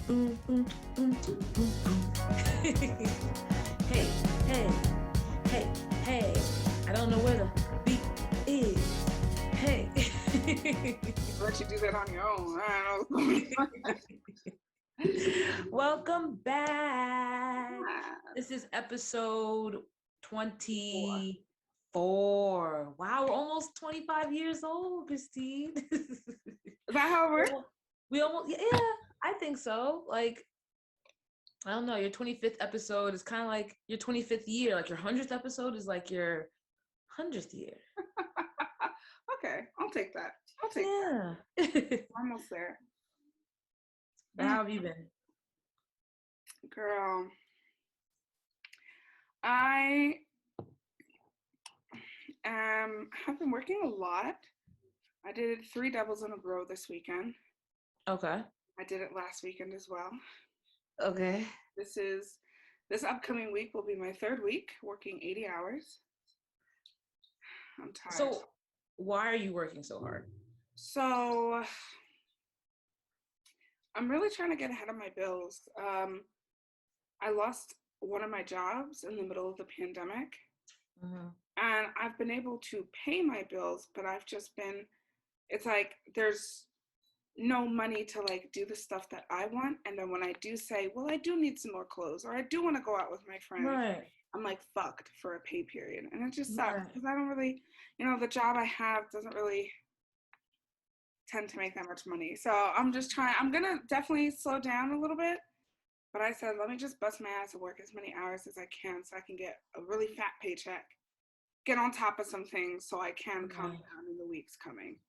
Mm, mm, mm, mm, mm. Hey, hey, hey, hey. I don't know where the beat is. Hey. I'll let you do that on your own. I don't know. Welcome back. This is episode 24. Wow, we're almost 25 years old, Christine. Is that how it works? We almost, yeah, I think so. Like, I don't know, your 25th episode is kind of like your 25th year. Like your 100th episode is like your 100th year. Okay, I'll take that. I'll take that. Almost there. How have you been? Girl, I have been working a lot. I did 3 doubles in a row this weekend. Okay. I did it last weekend as well. Okay. This upcoming week will be my 3rd week working 80 hours. I'm tired. So why are you working so hard? So I'm really trying to get ahead of my bills. I lost one of my jobs in the middle of the pandemic. Mm-hmm. And I've been able to pay my bills, but it's like there's no money to like do the stuff that I want. And then when I do say, well, I do need some more clothes, or I do want to go out with my friends, right, I'm like fucked for a pay period. And it just sucks because I don't really, the job I have doesn't really tend to make that much money. So I'm going to definitely slow down a little bit. But I said, let me just bust my ass and work as many hours as I can so I can get a really fat paycheck, get on top of some things so I can calm down in the weeks coming.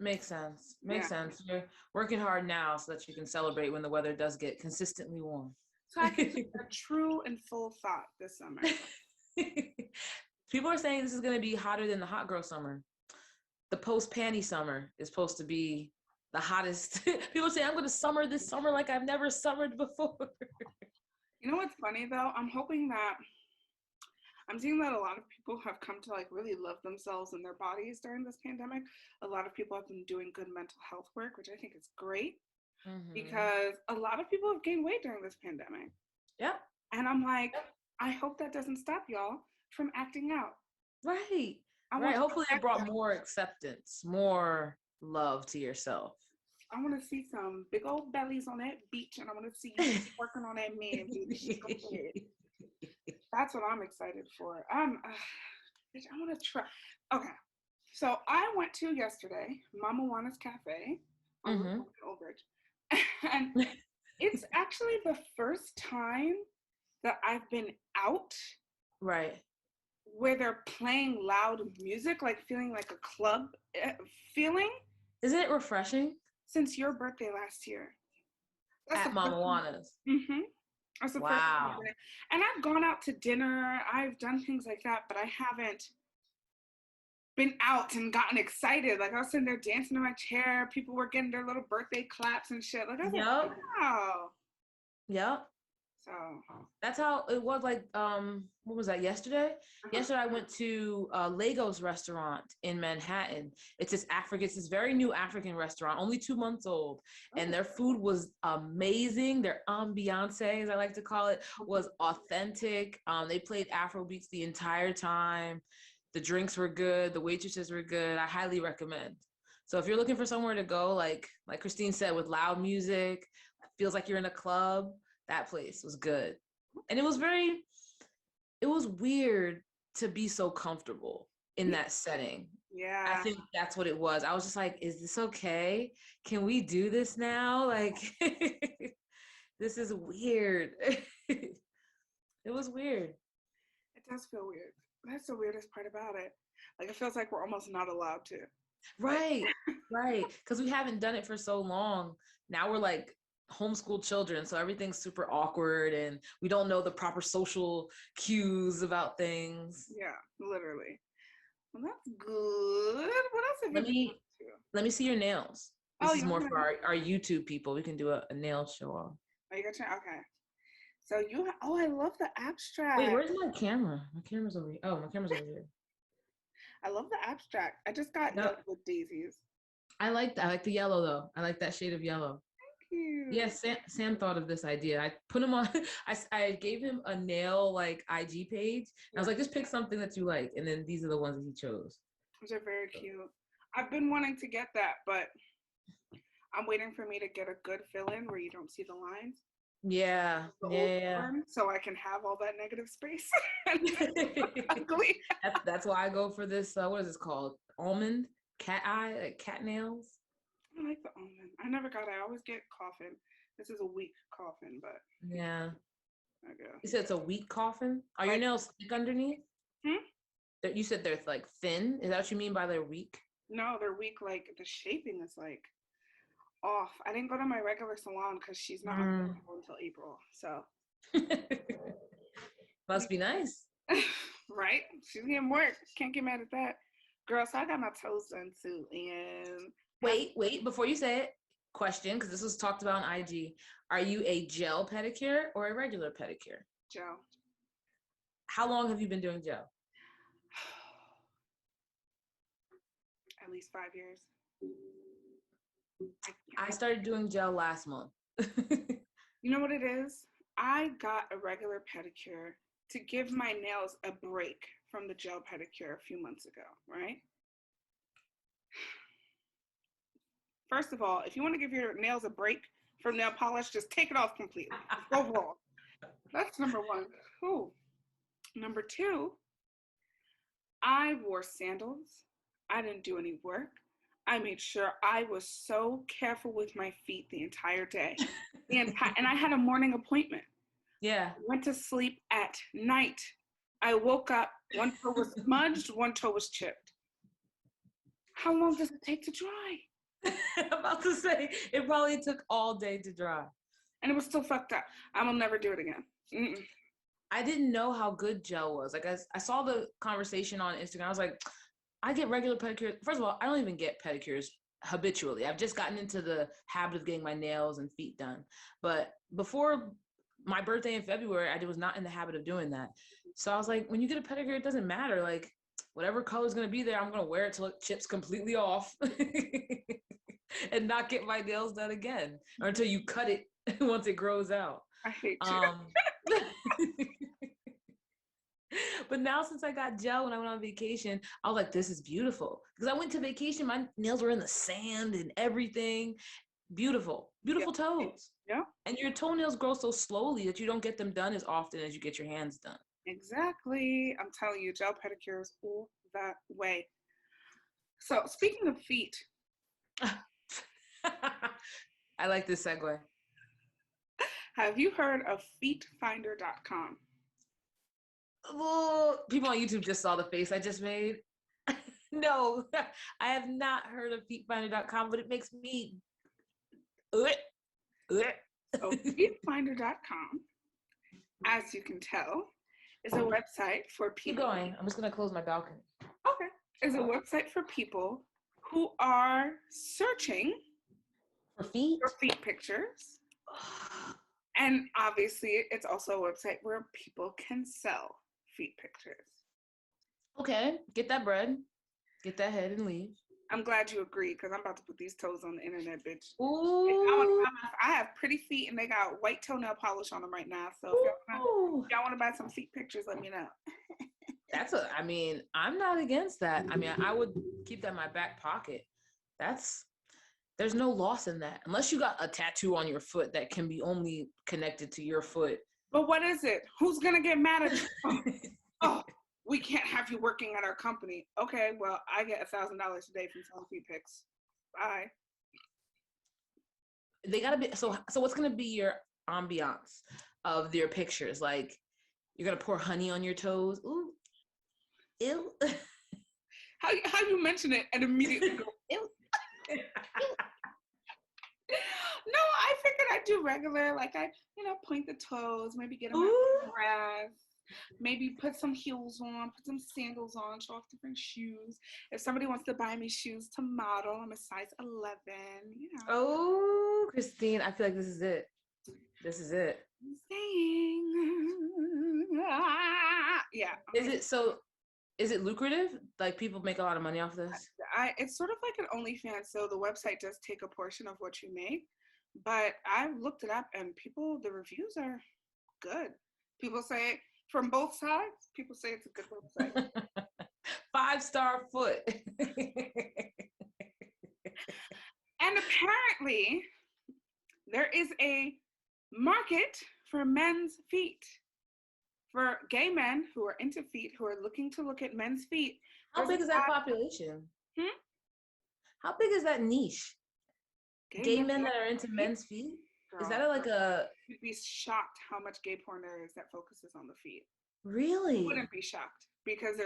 Makes sense. Makes sense. You're working hard now so that you can celebrate when the weather does get consistently warm. So I can take a true and full thought this summer. People are saying this is going to be hotter than the hot girl summer. The post-panty summer is supposed to be the hottest. People say I'm going to summer this summer like I've never summered before. You know what's funny though? I'm seeing that a lot of people have come to like really love themselves and their bodies during this pandemic. A lot of people have been doing good mental health work, which I think is great because a lot of people have gained weight during this pandemic. Yep. And I'm like, I hope that doesn't stop y'all from acting out. Right. Right. Hopefully it brought more acceptance, more love to yourself. I want to see some big old bellies on that beach, and I want to see you working on that man, baby. That's what I'm excited for. I want to try. Okay, so I went to yesterday Mama Juana's Cafe on Old Bridge, and it's actually the first time that I've been out. Right. Where they're playing loud music, like feeling like a club feeling. Isn't it refreshing? Since your birthday last year. At Mama Juana's. That's the wow. First time. And I've gone out to dinner. I've done things like that, but I haven't been out and gotten excited. Like I was sitting there dancing in my chair. People were getting their little birthday claps and shit. Like I was like, wow. Yep. So that's how it was. Like what was that, yesterday? Yesterday I went to Lego's restaurant in Manhattan. It's this very new African restaurant, only 2 months old, and their food was amazing. Their ambiance, as I like to call it, was authentic. They played Afro beats the entire time. The drinks were good, the waitresses were good. I highly recommend. So if you're looking for somewhere to go, like Christine said, with loud music, feels like you're in a club, that place was good. And it was weird to be so comfortable in that setting. Yeah. I think that's what it was. I was just like, is this okay? Can we do this now? Like, this is weird. It was weird. It does feel weird. That's the weirdest part about it. Like, it feels like we're almost not allowed to. Right, right. Because we haven't done it for so long. Now we're like homeschooled children, so everything's super awkward and we don't know the proper social cues about things. Yeah, literally. Well, that's good. What else have you been to? Let me see your nails. This is more for our YouTube people. We can do a nail show off. Oh, you got your, okay. So I love the abstract. Wait, where's my camera? My camera's over here. Oh, my camera's over here. I love the abstract. I just got yellow with daisies. I like that. I like the yellow though. I like that shade of yellow. cute. Yes, Sam thought of this idea. I put him on. I gave him a nail like IG page. And I was like, just pick something that you like, and then these are the ones that he chose. Those are very cute. I've been wanting to get that, but I'm waiting for me to get a good fill-in where you don't see the lines. Yeah, yeah. So I can have all that negative space. Ugly. That's why I go for this. What is this called? Almond cat eye, like cat nails. I like the almond. I never got it. I always get coffin. This is a weak coffin, but yeah. I guess. You said it's a weak coffin. Are your nails thick underneath? You said they're like thin. Is that what you mean by they're weak? No, they're weak. Like the shaping is like off. I didn't go to my regular salon because she's not until April. So must be nice. Right? She's getting work. Can't get mad at that. Girl, so I got my toes done too. And wait, before you say it, question, because this was talked about on IG. Are you a gel pedicure or a regular pedicure? Gel. How long have you been doing gel? At least 5 years. I started doing gel last month. You know what it is? I got a regular pedicure to give my nails a break from the gel pedicure a few months ago, right? First of all, if you want to give your nails a break from nail polish, just take it off completely. Go raw. That's number one. Ooh. Number two, I wore sandals. I didn't do any work. I made sure I was so careful with my feet the entire day. And I had a morning appointment. Yeah. Went to sleep at night. I woke up, one toe was smudged, one toe was chipped. How long does it take to dry? I'm about to say, it probably took all day to dry. And it was still fucked up. I will never do it again. Mm-mm. I didn't know how good gel was. Like I saw the conversation on Instagram. I was like, I get regular pedicures. First of all, I don't even get pedicures habitually. I've just gotten into the habit of getting my nails and feet done. But before my birthday in February, I was not in the habit of doing that. So I was like, when you get a pedicure, it doesn't matter. Like whatever color is going to be there, I'm going to wear it till it chips completely off and not get my nails done again or until you cut it once it grows out. I hate you. But now since I got gel when I went on vacation, I was like, this is beautiful. Because I went to vacation, my nails were in the sand and everything. Beautiful toes. Yeah. And your toenails grow so slowly that you don't get them done as often as you get your hands done. Exactly. I'm telling you, gel pedicures all that way. So speaking of feet. I like this segue. Have you heard of feetfinder.com? Well, people on YouTube just saw the face I just made. No, I have not heard of feetfinder.com, but it makes me. So feetfinder.com, as you can tell, is a website for people. Keep going. I'm just going to close my balcony. Okay. Is a website for people who are searching for feet pictures. And obviously, it's also a website where people can sell feet pictures. Okay, get that bread, get that head, and leave. I'm glad you agreed because I'm about to put these toes on the internet, bitch. Ooh. I have pretty feet and they got white toenail polish on them right now. So if y'all want to buy some feet pictures, let me know. I'm not against that. I mean, I would keep that in my back pocket. There's no loss in that. Unless you got a tattoo on your foot that can be only connected to your foot. But what is it? Who's going to get mad at you? Oh, we can't have you working at our company. Okay, well, I get $1,000 a day from selling feet pics. Bye. They gotta be so what's gonna be your ambiance of their pictures? Like you're gonna pour honey on your toes. Ooh. Ew. How you mention it and immediately go, ew. No, I figured I'd do regular, like I, point the toes, maybe get them out of grass, maybe put some heels on, put some sandals on, show off different shoes. If somebody wants to buy me shoes to model, I'm a size 11, Oh, Christine, I feel like this is it. This is it. I'm saying, yeah. Is it lucrative? Like people make a lot of money off this? It's sort of like an OnlyFans, so the website does take a portion of what you make. But I looked it up, and the reviews are good. People say from both sides. People say it's a good website. 5-star foot. And apparently, there is a market for men's feet. For gay men who are into feet, who are looking to look at men's feet. How big is that population? How big is that niche? Gay men that are into men's feet? Girl, is that like a... You'd be shocked how much gay porn there is that focuses on the feet. Really? You wouldn't be shocked because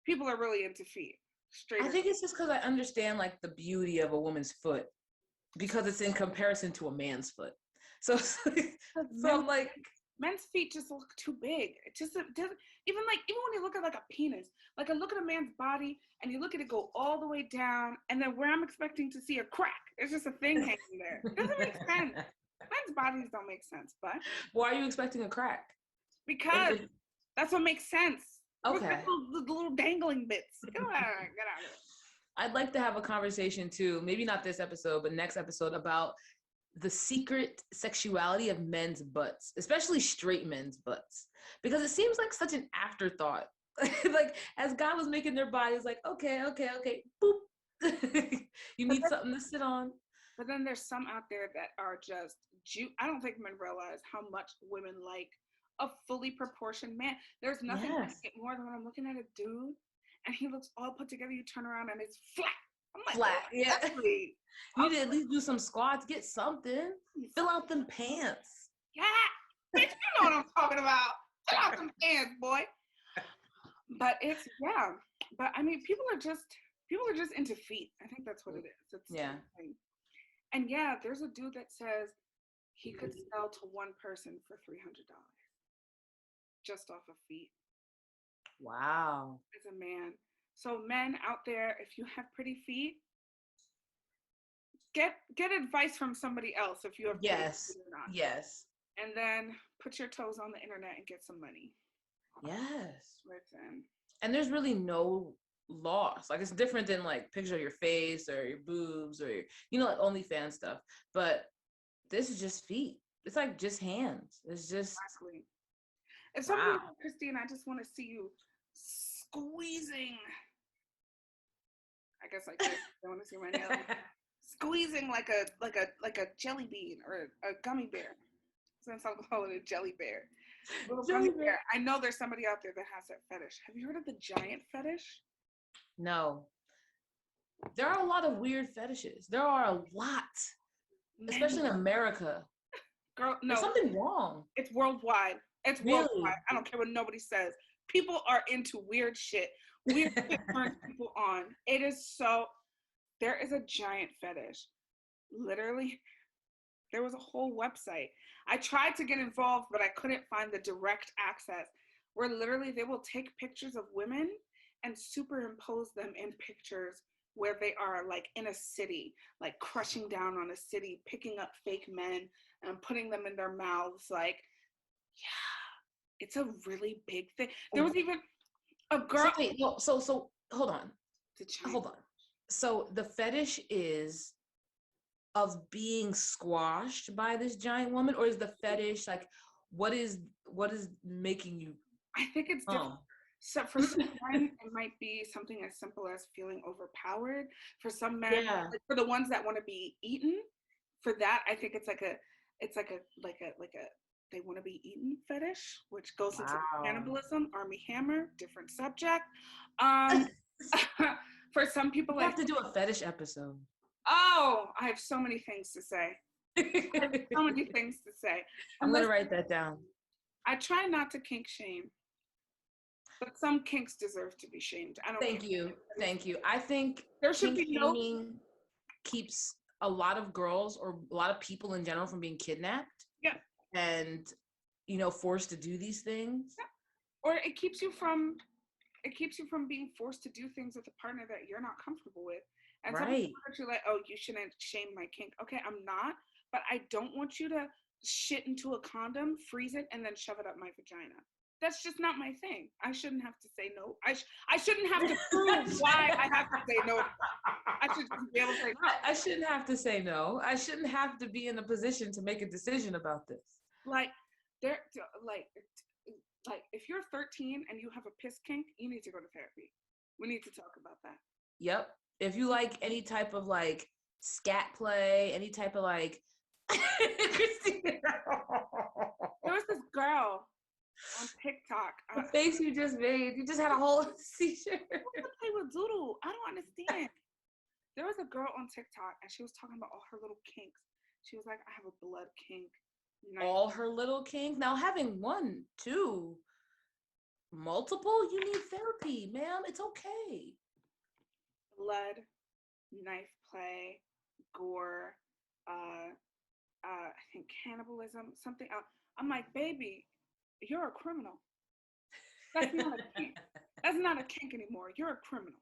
people are really into feet. I think it's just because I understand like the beauty of a woman's foot because it's in comparison to a man's foot. So I'm like, men's feet just look too big. It just doesn't even when you look at like a penis, like I look at a man's body and you look at it go all the way down, and then where I'm expecting to see a crack, it's just a thing hanging there. It doesn't make sense. Men's bodies don't make sense, but why are you expecting a crack? Because that's what makes sense. Okay. The little dangling bits. Get out of it. I'd like to have a conversation too, maybe not this episode, but next episode, about the secret sexuality of men's butts, especially straight men's butts, because it seems like such an afterthought. Like as God was making their bodies, like, okay, boop. You need something to sit on. But then there's some out there that are just, I don't think men realize how much women like a fully proportioned man. There's nothing I get more than when I'm looking at a dude and he looks all put together, you turn around and it's flat. I'm like, flat, yeah. Exactly. You need to at least do some squats, get something. Fill out them pants. Yeah. Bitch, you know what I'm talking about. Fill out them pants, boy. But it's, yeah. But I mean, people are just into feet. I think that's what it is. It's and yeah, there's a dude that says he could sell to one person for $300 just off of feet. Wow. As a man. So men out there, if you have pretty feet, get advice from somebody else if you have pretty feet or not. Yes. And then put your toes on the internet and get some money. Yes. Listen. And there's really no loss. Like it's different than like picture of your face or your boobs or your, like OnlyFans stuff. But this is just feet. It's like just hands. It's just exactly. If somebody like Christine, I just want to see you squeezing. I guess like this. I want to see my nails. Squeezing like a jelly bean or a gummy bear. Since I'll call it a jelly bear. Gummy bear. I know there's somebody out there that has that fetish. Have you heard of the giant fetish? No. There are a lot of weird fetishes. There are a lot. Especially in America. Girl, no. There's something wrong. It's worldwide. It's worldwide. I don't care what nobody says. People are into weird shit. Weird shit turns people on. It is so... There is a giant fetish. Literally, there was a whole website. I tried to get involved, but I couldn't find the direct access, where literally they will take pictures of women and superimpose them in pictures where they are like in a city, like crushing down on a city, picking up fake men and putting them in their mouths. Like, yeah, it's a really big thing. There was even a girl. So hold on. Hold on. So the fetish is of being squashed by this giant woman, or is the fetish like what is making you? I think it's different. So for some men, it might be something as simple as feeling overpowered. For some men, like for the ones that want to be eaten, for that I think it's like a they want to be eaten fetish, which goes into cannibalism. Army Hammer, different subject. For some people, we have to do a fetish episode. Oh, I have so many things to say. So many things to say. I'm going to write that down. I try not to kink shame, but some kinks deserve to be shamed. I don't. Thank you. I think there should be shaming keeps a lot of girls or a lot of people in general from being kidnapped. Yeah. And forced to do these things. Yeah. Or it keeps you from being forced to do things with a partner that you're not comfortable with. And some people are like, oh, you shouldn't shame my kink. Okay, I'm not, but I don't want you to shit into a condom, freeze it, and then shove it up my vagina. That's just not my thing. I shouldn't have to say no. I shouldn't have to prove why I have to say no. I should just be able to say no. I shouldn't have to say no. I shouldn't have to be in a position to make a decision about this. Like, if you're 13 and you have a piss kink, you need to go to therapy. We need to talk about that. Yep. If you like any type of like scat play, any type of like There was this girl on TikTok. The face you just made. You just had a whole seizure. Who would play with doodle? I don't understand. There was a girl on TikTok and she was talking about all her little kinks. She was like, I have a blood kink. All her little kinks? Now having one, two, multiple, you need therapy, ma'am. It's okay. Blood, knife play, gore, I think cannibalism, something else. I'm like, baby, you're a criminal. That's not a kink. That's not a kink anymore. You're a criminal.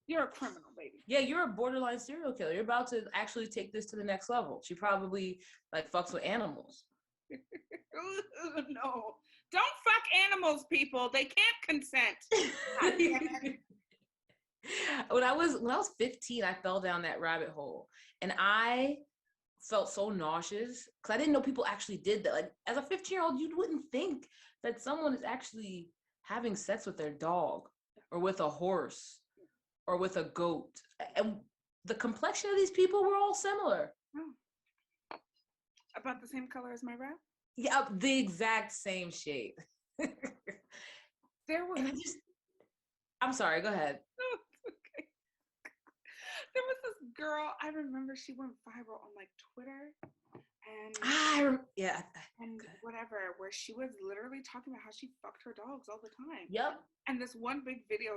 You're a criminal, baby. Yeah, you're a borderline serial killer. You're about to actually take this to the next level. She probably like fucks with animals. No, don't fuck animals, people. They can't consent. When I was 15, I fell down that rabbit hole, and I felt so nauseous because I didn't know people actually did that. Like as a 15-year-old, you wouldn't think that someone is actually having sex with their dog or with a horse or with a goat. And the complexion of these people were all similar. Oh. About the same color as my rap? Yeah, the exact same shade. There was. I'm sorry, go ahead. No, it's okay. There was this girl, I remember she went viral on like Twitter and whatever, where she was literally talking about how she fucked her dogs all the time. Yep. And this one big video,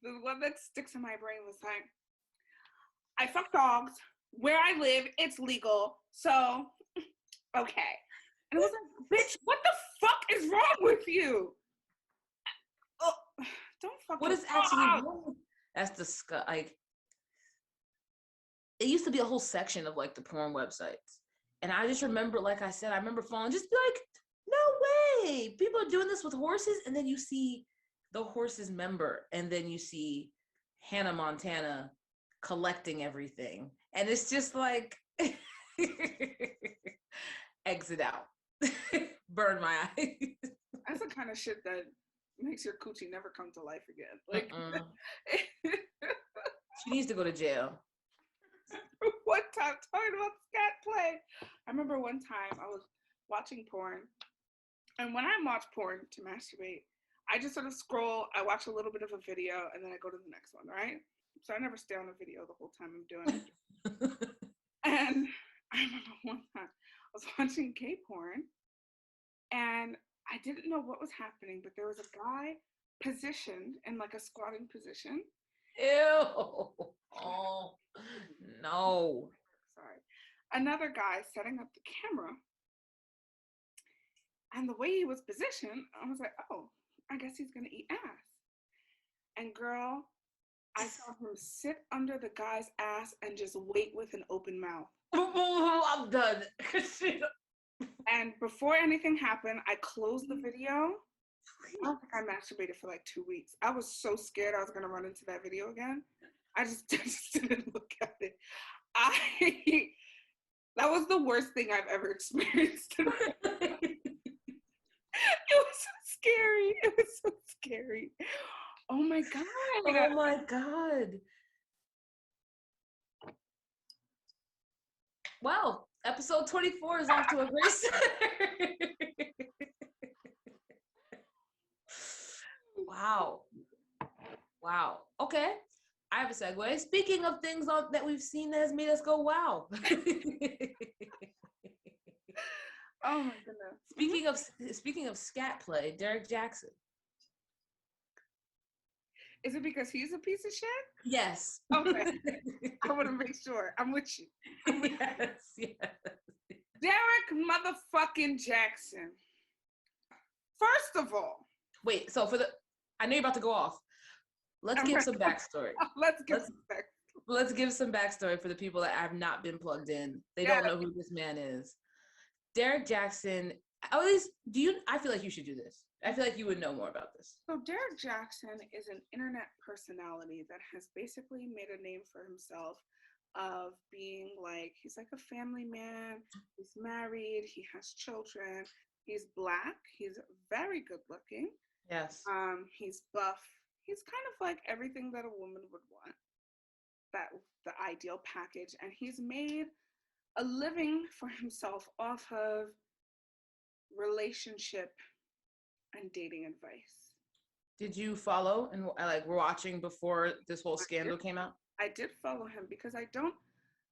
the one that sticks in my brain was like, I fuck dogs where I live, it's legal, so okay. And it was like, bitch, what the fuck is wrong with you? Oh, don't fuck. What is actually wrong? That's disgusting. Like, it used to be a whole section of like the porn websites. And I just remember, like I said, I remember falling, just be like, no way. People are doing this with horses. And then you see the horse's member. And then you see Hannah Montana collecting everything. And it's just like, exit out. Burn my eyes. That's the kind of shit that makes your coochie never come to life again. Like, she needs to go to jail. One time, talking about scat play, I remember one time I was watching porn, and when I watch porn to masturbate, I just sort of scroll, I watch a little bit of a video, and then I go to the next one, right? So I never stay on a video the whole time I'm doing it. And I remember one time I was watching gay porn, and I didn't know what was happening, but there was a guy positioned in like a squatting position. Ew. Oh, no. Sorry. Another guy setting up the camera. And the way he was positioned, I was like, oh, I guess he's going to eat ass. And girl, I saw him sit under the guy's ass and just wait with an open mouth. I'm done. And before anything happened, I closed the video. I don't think I masturbated for like 2 weeks. I was so scared I was going to run into that video again. I just didn't look at it. That was the worst thing I've ever experienced. It was so scary. It was so scary. Oh my God. Oh my God. Wow. Episode 24 is off to a great start. Wow. Wow. Okay. I have a segue. Speaking of things that we've seen that has made us go, wow. Oh my goodness. Speaking of scat play, Derrick Jaxn. Is it because he's a piece of shit? Yes. Okay. I want to make sure. I'm with you. Yes. Derrick motherfucking Jaxn. First of all. Wait, so I know you're about to go off. Let's give some backstory. Let's give some backstory for the people that have not been plugged in. They don't know who this man is. Derrick Jaxn At least, I feel like you should do this. I feel like you would know more about this. So Derrick Jaxn is an internet personality that has basically made a name for himself of being like, he's like a family man, he's married, he has children, he's Black, he's very good looking. Yes. He's buff. He's kind of like everything that a woman would want. That the ideal package. And he's made a living for himself off of relationship and dating advice. Did you follow and like were watching before this whole scandal came out? I did follow him because I don't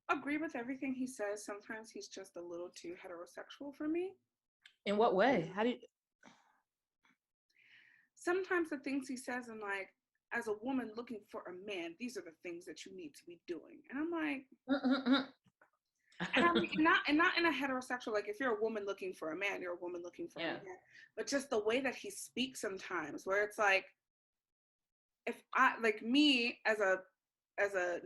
agree with everything he says. Sometimes he's just a little too heterosexual for me. In what way? How do you? Sometimes the things he says, I'm like, as a woman looking for a man, these are the things that you need to be doing. And I'm like, and I mean, not in a heterosexual, like if you're a woman looking for a man, you're a woman looking for a man. But just the way that he speaks sometimes, where it's like, if I, like me as a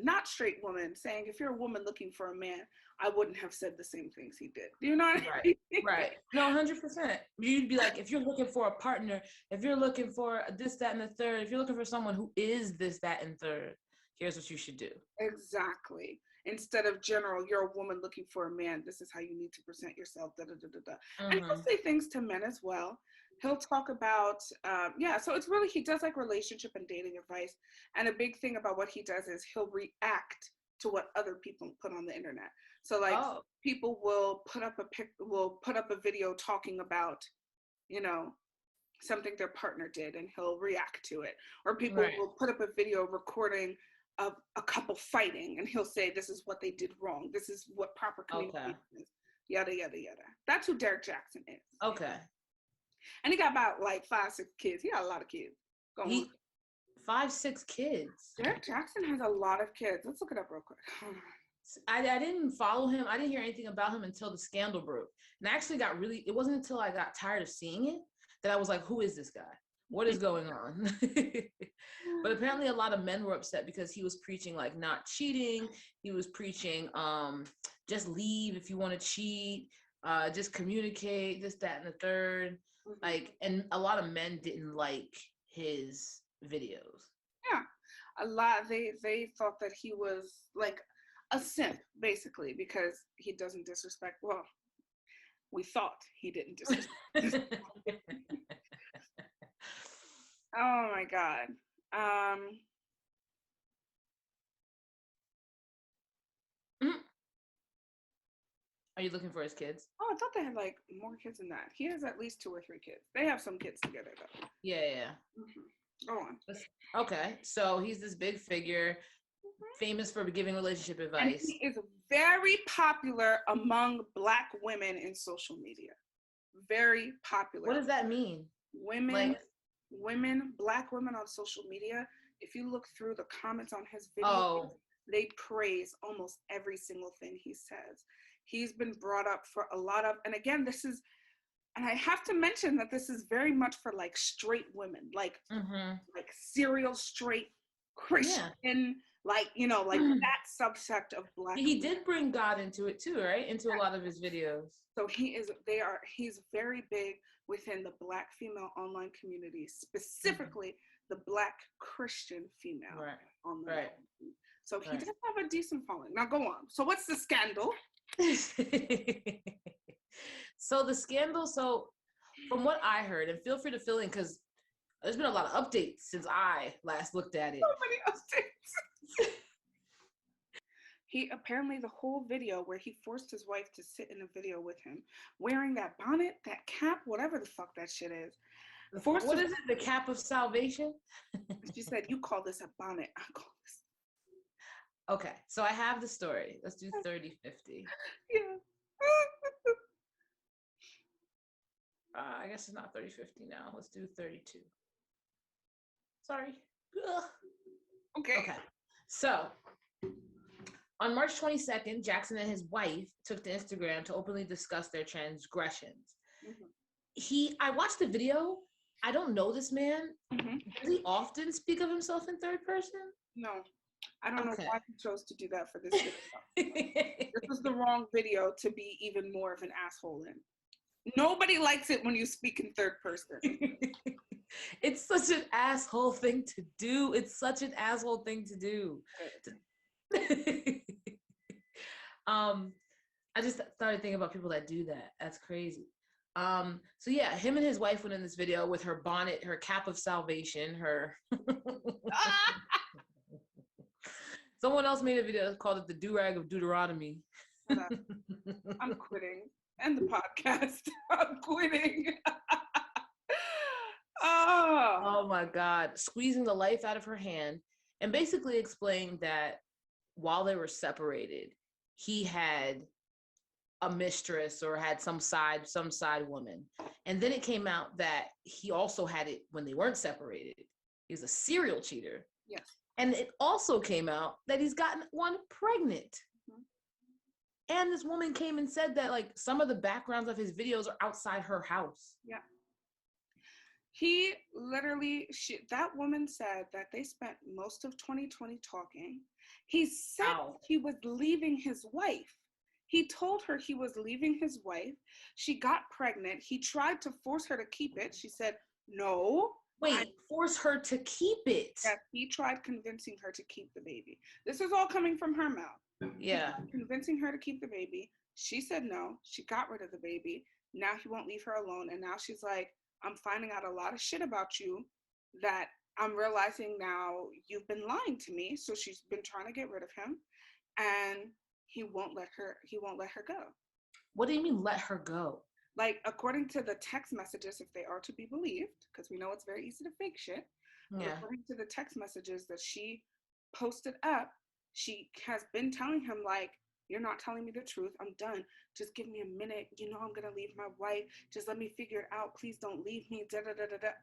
not straight woman saying, if you're a woman looking for a man, I wouldn't have said the same things he did. Do you know what I mean? Right. No, 100%. You'd be like, if you're looking for a partner, if you're looking for this, that, and the third, if you're looking for someone who is this, that, and third, here's what you should do. Exactly. Instead of general, you're a woman looking for a man, this is how you need to present yourself, da, da, da, da, da. And he'll say things to men as well. He'll talk about, so it's really, he does like relationship and dating advice. And a big thing about what he does is he'll react to what other people put on the internet. So like people will put up a video talking about, you know, something their partner did, and he'll react to it. Or people will put up a video recording of a couple fighting, and he'll say, this is what they did wrong. This is what proper communication is. Yada, yada, yada. That's who Derrick Jaxn is. Okay. And he got about like 5-6 kids. He got a lot of kids. 5-6 kids. Derrick Jaxn has a lot of kids. Let's look it up real quick. I didn't follow him. I didn't hear anything about him until the scandal broke. And I actually it wasn't until I got tired of seeing it that I was like, who is this guy? What is going on? But apparently a lot of men were upset because he was preaching like not cheating. He was preaching just leave if you want to cheat, just communicate, this, that, and the third. Like, and a lot of men didn't like his videos. Yeah. A lot, they thought that he was like a simp, basically, because he doesn't disrespect, well, we thought he didn't disrespect. Oh my God. Are you looking for his kids? Oh, I thought they had like more kids than that. He has at least 2 or 3 kids. They have some kids together though. Yeah. Go on. Okay, so he's this big figure, famous for giving relationship advice. And he is very popular among Black women in social media. Very popular. What does that mean? Women, Black women on social media, if you look through the comments on his videos, they praise almost every single thing he says. He's been brought up for a lot of, and again, and I have to mention that this is very much for like straight women, like serial straight Christian, like, you know, like that subsect of Black. He did bring God into it too, right? Into a lot of his videos. So he's very big within the Black female online community, specifically the Black Christian female online community. So he does have a decent following. Now go on. So what's the scandal? So the scandal, from what I heard, and feel free to fill in because there's been a lot of updates since I last looked at it. So many updates. He apparently, the whole video where he forced his wife to sit in a video with him, wearing that bonnet, that cap, whatever the fuck that shit is. What is it? The cap of salvation? She said, you call this a bonnet, I call this. Okay, so I have the story. Let's do 30-50. Yeah. I guess it's not 30-50 now. Let's do 32. Sorry. Ugh. Okay. So, on March 22nd, Jaxn and his wife took to Instagram to openly discuss their transgressions. I watched the video. I don't know this man. Does he often speak of himself in third person? No. I don't know why he chose to do that for this video. This was the wrong video to be even more of an asshole in. Nobody likes it when you speak in third person. It's such an asshole thing to do. It's such an asshole thing to do. I just started thinking about people that do that. That's crazy. So yeah, him and his wife went in this video with her bonnet, her cap of salvation, her someone else made a video called it the do-rag of Deuteronomy. I'm quitting. End the podcast. I'm quitting. Oh my God. Squeezing the life out of her hand and basically explained that while they were separated, he had a mistress or had some side woman. And then it came out that he also had it when they weren't separated. He was a serial cheater. Yes. And it also came out that he's gotten one pregnant. Mm-hmm. And this woman came and said that like some of the backgrounds of his videos are outside her house. Yeah. He literally, that woman said that they spent most of 2020 talking. He said he was leaving his wife. He told her he was leaving his wife. She got pregnant. He tried to force her to keep it. She said, no. Wait, force her to keep it? Yes, he tried convincing her to keep the baby. This is all coming from her mouth. Yeah. Convincing her to keep the baby. She said no. She got rid of the baby. Now he won't leave her alone. And now she's like, I'm finding out a lot of shit about you that I'm realizing now you've been lying to me. So she's been trying to get rid of him. And he won't let her go. What do you mean let her go? Like, according to the text messages, if they are to be believed, because we know it's very easy to fake shit. Yeah. According to the text messages that she posted up, she has been telling him, like, you're not telling me the truth. I'm done. Just give me a minute. You know I'm going to leave my wife. Just let me figure it out. Please don't leave me. Da, da, da, da, da.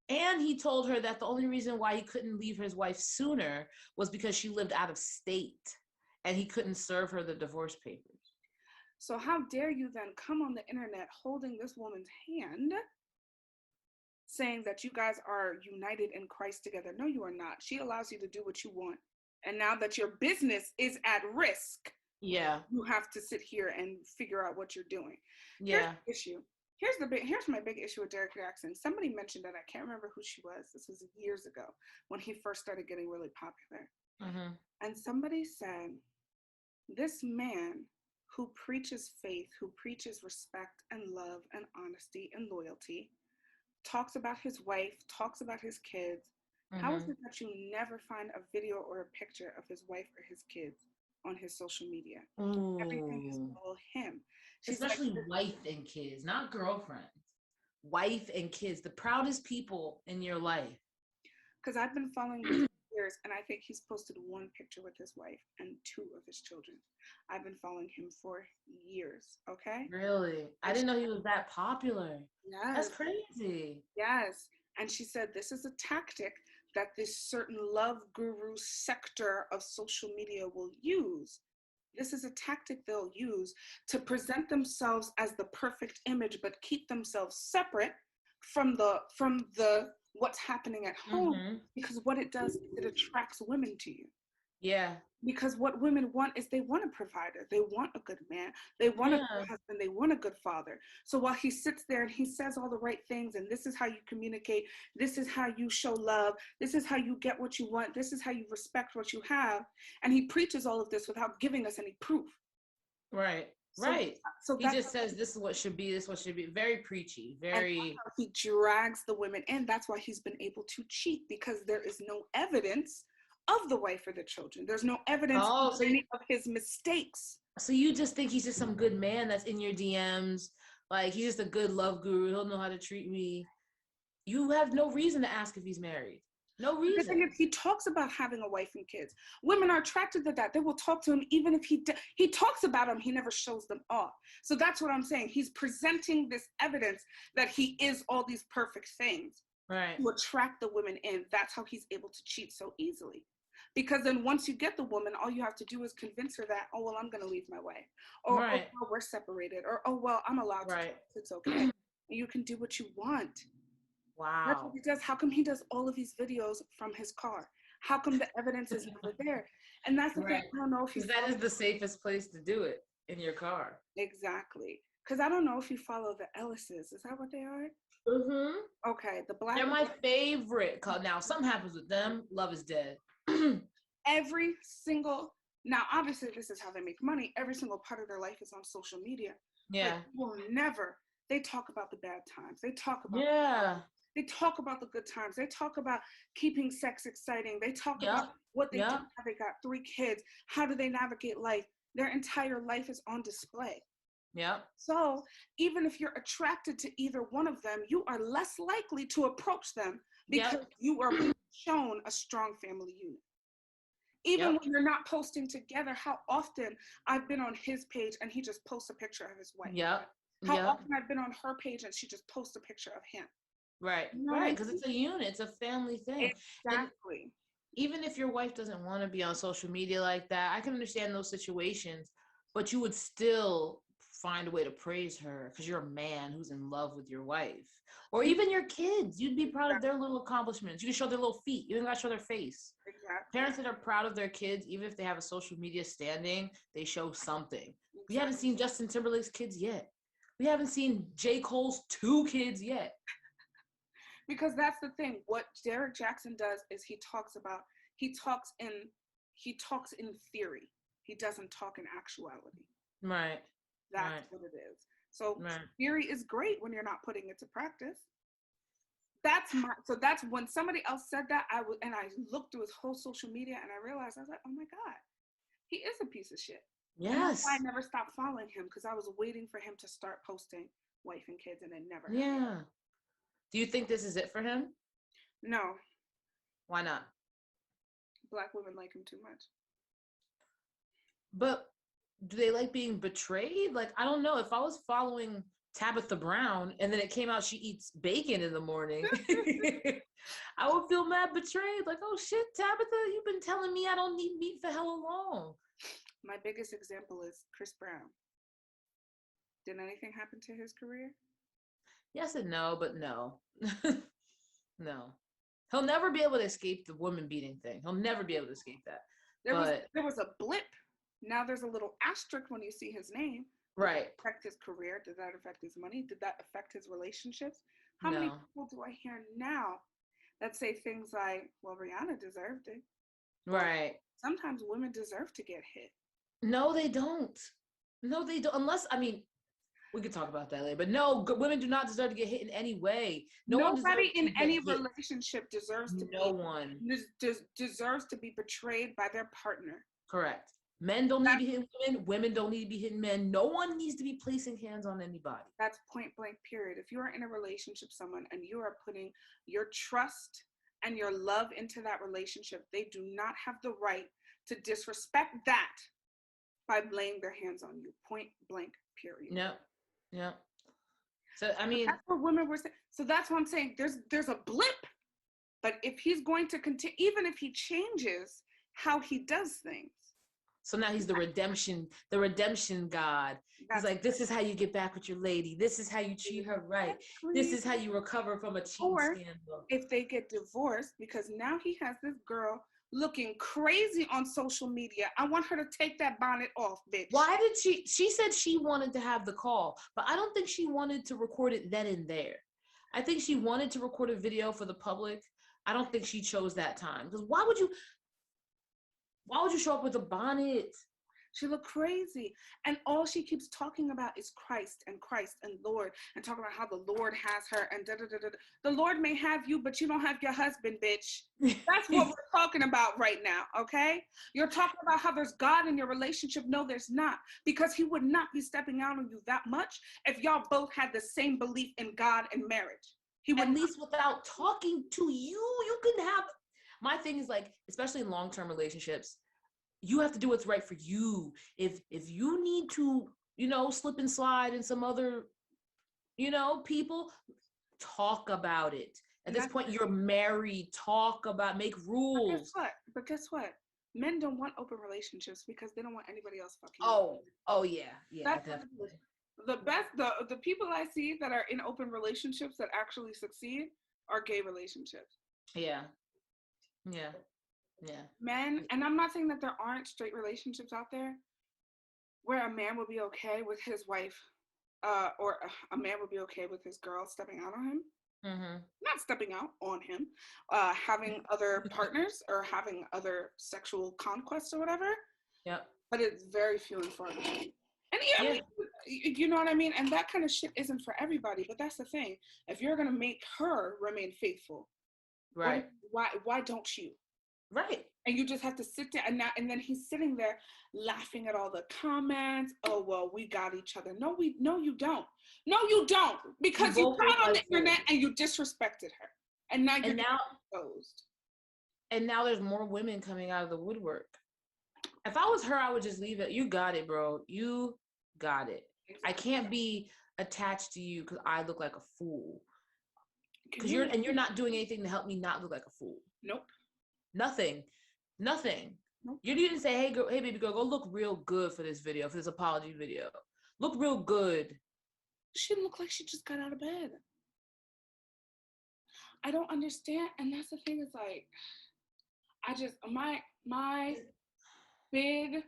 And he told her that the only reason why he couldn't leave his wife sooner was because she lived out of state and he couldn't serve her the divorce papers. So how dare you then come on the internet holding this woman's hand, saying that you guys are united in Christ together? No, you are not. She allows you to do what you want. And now that your business is at risk, yeah, you have to sit here and figure out what you're doing. Yeah. Here's the issue. Here's my big issue with Derrick Jaxn. Somebody mentioned that. I can't remember who she was. This was years ago when he first started getting really popular. Mm-hmm. And somebody said, this man who preaches faith, who preaches respect and love and honesty and loyalty, talks about his wife, talks about his kids. Mm-hmm. How is it that you never find a video or a picture of his wife or his kids on his social media? Ooh. Everything is all him. She's especially like, wife and kids, not girlfriends. Wife and kids, the proudest people in your life. Because I've been following him for years, and I think he's posted one picture with his wife and 2 of his children. I've been following him for years, okay? Really? I didn't know he was that popular. Yes. That's crazy. Yes. And she said this is a tactic that this certain love guru sector of social media will use. This is a tactic they'll use to present themselves as the perfect image, but keep themselves separate from the what's happening at home. Mm-hmm. Because what it does is it attracts women to you. Yeah. Because what women want is they want a provider. They want a good man. They want a good husband. They want a good father. So while he sits there and he says all the right things, and this is how you communicate, this is how you show love, this is how you get what you want, this is how you respect what you have, and he preaches all of this without giving us any proof. Right. Right. So he just says this is what should be, this is what should be. Very preachy, very. He drags the women in. That's why he's been able to cheat, because there is no evidence of the wife or the children. There's no evidence of any of his mistakes. So you just think he's just some good man that's in your DMs, like he's just a good love guru, he'll know how to treat me. You have no reason to ask if he's married. No reason. The thing is, he talks about having a wife and kids. Women are attracted to that. They will talk to him even if he talks about them, he never shows them off. So that's what I'm saying. He's presenting this evidence that he is all these perfect things. Right. To attract the women in. That's how he's able to cheat so easily. Because then once you get the woman, all you have to do is convince her that, oh, well, I'm going to leave my wife. Or, oh, well, we're separated. Or, oh, well, I'm allowed to. It's okay. You can do what you want. Wow. That's what he does. How come he does all of these videos from his car? How come the evidence is never there? And that's the thing. I don't know if that is the safest place to do it, in your car. Exactly. because I don't know if you follow the Ellises. Is that what they are? Mm-hmm. Okay, the black. They're my favorite. Now, something happens with them. Love is dead. Every single. Now, obviously, this is how they make money. Every single part of their life is on social media. Yeah. But will never. They talk about the bad times. They talk about. Yeah. They talk about the good times. They talk about keeping sex exciting. They talk about what they do. How they got 3 kids. How do they navigate life? Their entire life is on display. Yeah. So even if you're attracted to either one of them, you are less likely to approach them because you are shown a strong family unit. Even when you're not posting together, how often I've been on his page and he just posts a picture of his wife. How often I've been on her page and she just posts a picture of him. Right, right, because it's a unit, it's a family thing. Exactly. And even if your wife doesn't want to be on social media like that, I can understand those situations, but you would still find a way to praise her because you're a man who's in love with your wife. Or even your kids, you'd be proud of their little accomplishments. You can show their little feet, you don't gotta show their face. Exactly. Parents that are proud of their kids, even if they have a social media standing, they show something. Exactly. We haven't seen Justin Timberlake's kids yet. We haven't seen J. Cole's 2 kids yet. Because that's the thing. What Derrick Jaxn does is he talks in theory. He doesn't talk in actuality. Right. That's what it is. So theory is great when you're not putting it to practice. That's when somebody else said that, I looked through his whole social media and I realized, I was like, oh my God, he is a piece of shit. Yes. I never stopped following him because I was waiting for him to start posting wife and kids and it never happened. Yeah. Do you think this is it for him? No. Why not? Black women like him too much. But do they like being betrayed? Like, I don't know. If I was following Tabitha Brown and then it came out she eats bacon in the morning, I would feel mad betrayed. Like, oh shit, Tabitha, you've been telling me I don't need meat for hella long. My biggest example is Chris Brown. Did anything happen to his career? Yes and no, but no. No. He'll never be able to escape the woman beating thing. He'll never be able to escape that. There was a blip. Now there's a little asterisk when you see his name. Right. Did that affect his career? Did that affect his money? Did that affect his relationships? How many people do I hear now that say things like, well, Rihanna deserved it? Right. Sometimes women deserve to get hit. No, they don't. No, they don't. Unless, I mean, we could talk about that later. But no, women do not deserve to get hit in any way. Nobody in any relationship deserves to deserves to be betrayed by their partner. Correct. Men don't need to be hitting women. Women don't need to be hitting men. No one needs to be placing hands on anybody. That's point blank, period. If you are in a relationship with someone and you are putting your trust and your love into that relationship, they do not have the right to disrespect that by laying their hands on you. Point blank, period. No. Yeah. So I mean, that's what women were saying. So that's what I'm saying. There's a blip, but if he's going to continue, even if he changes how he does things. So now he's the redemption God. He's like, this is how you get back with your lady. This is how you treat her right. This is how you recover from a cheating scandal. If they get divorced, because now he has this girl looking crazy on social media. I want her to take that bonnet off, bitch. Why did she said she wanted to have the call, but I don't think she wanted to record it then and there. I think she wanted to record a video for the public. I don't think she chose that time. Because why would you show up with a bonnet? She looked crazy. And all she keeps talking about is Christ and Lord, and talking about how the Lord has her and da-da-da-da. The Lord may have you, but you don't have your husband, bitch. That's what we're talking about right now, okay? You're talking about how there's God in your relationship. No, there's not. Because he would not be stepping out on you that much if y'all both had the same belief in God and marriage. He would, at least without talking to you, you can have... My thing is, like, especially in long-term relationships, you have to do what's right for you. If you need to, slip and slide in some other, people, talk about it. At this point, you're married. Make rules. But guess what? Men don't want open relationships because they don't want anybody else fucking. Oh yeah. That's definitely. The people I see that are in open relationships that actually succeed are gay relationships. Yeah. Men, and I'm not saying that there aren't straight relationships out there where a man would be okay with his wife or a man would be okay with his girl stepping out on him. Mm-hmm. Not stepping out on him, having other partners or having other sexual conquests or whatever. Yep. But it's very few and far between. And yeah, Yeah. I mean, you know what I mean? And that kind of shit isn't for everybody. But that's the thing. If you're gonna make her remain faithful, Right. why don't you? Right. And you just have to sit there and then he's sitting there laughing at all the comments. Oh well, we got each other. No, you don't. No, you don't. Because you put it on the internet and you disrespected her. And now you're exposed. And now there's more women coming out of the woodwork. If I was her, I would just leave it. You got it, bro. You got it. Exactly. I can't be attached to you because I look like a fool. Because you're not doing anything to help me not look like a fool. Nope. Nothing. Nope. You didn't say, hey girl, hey baby girl, go look real good for this video, for this apology video. Look real good. She looked like she just got out of bed. I don't understand. And that's the thing, is like, I just my big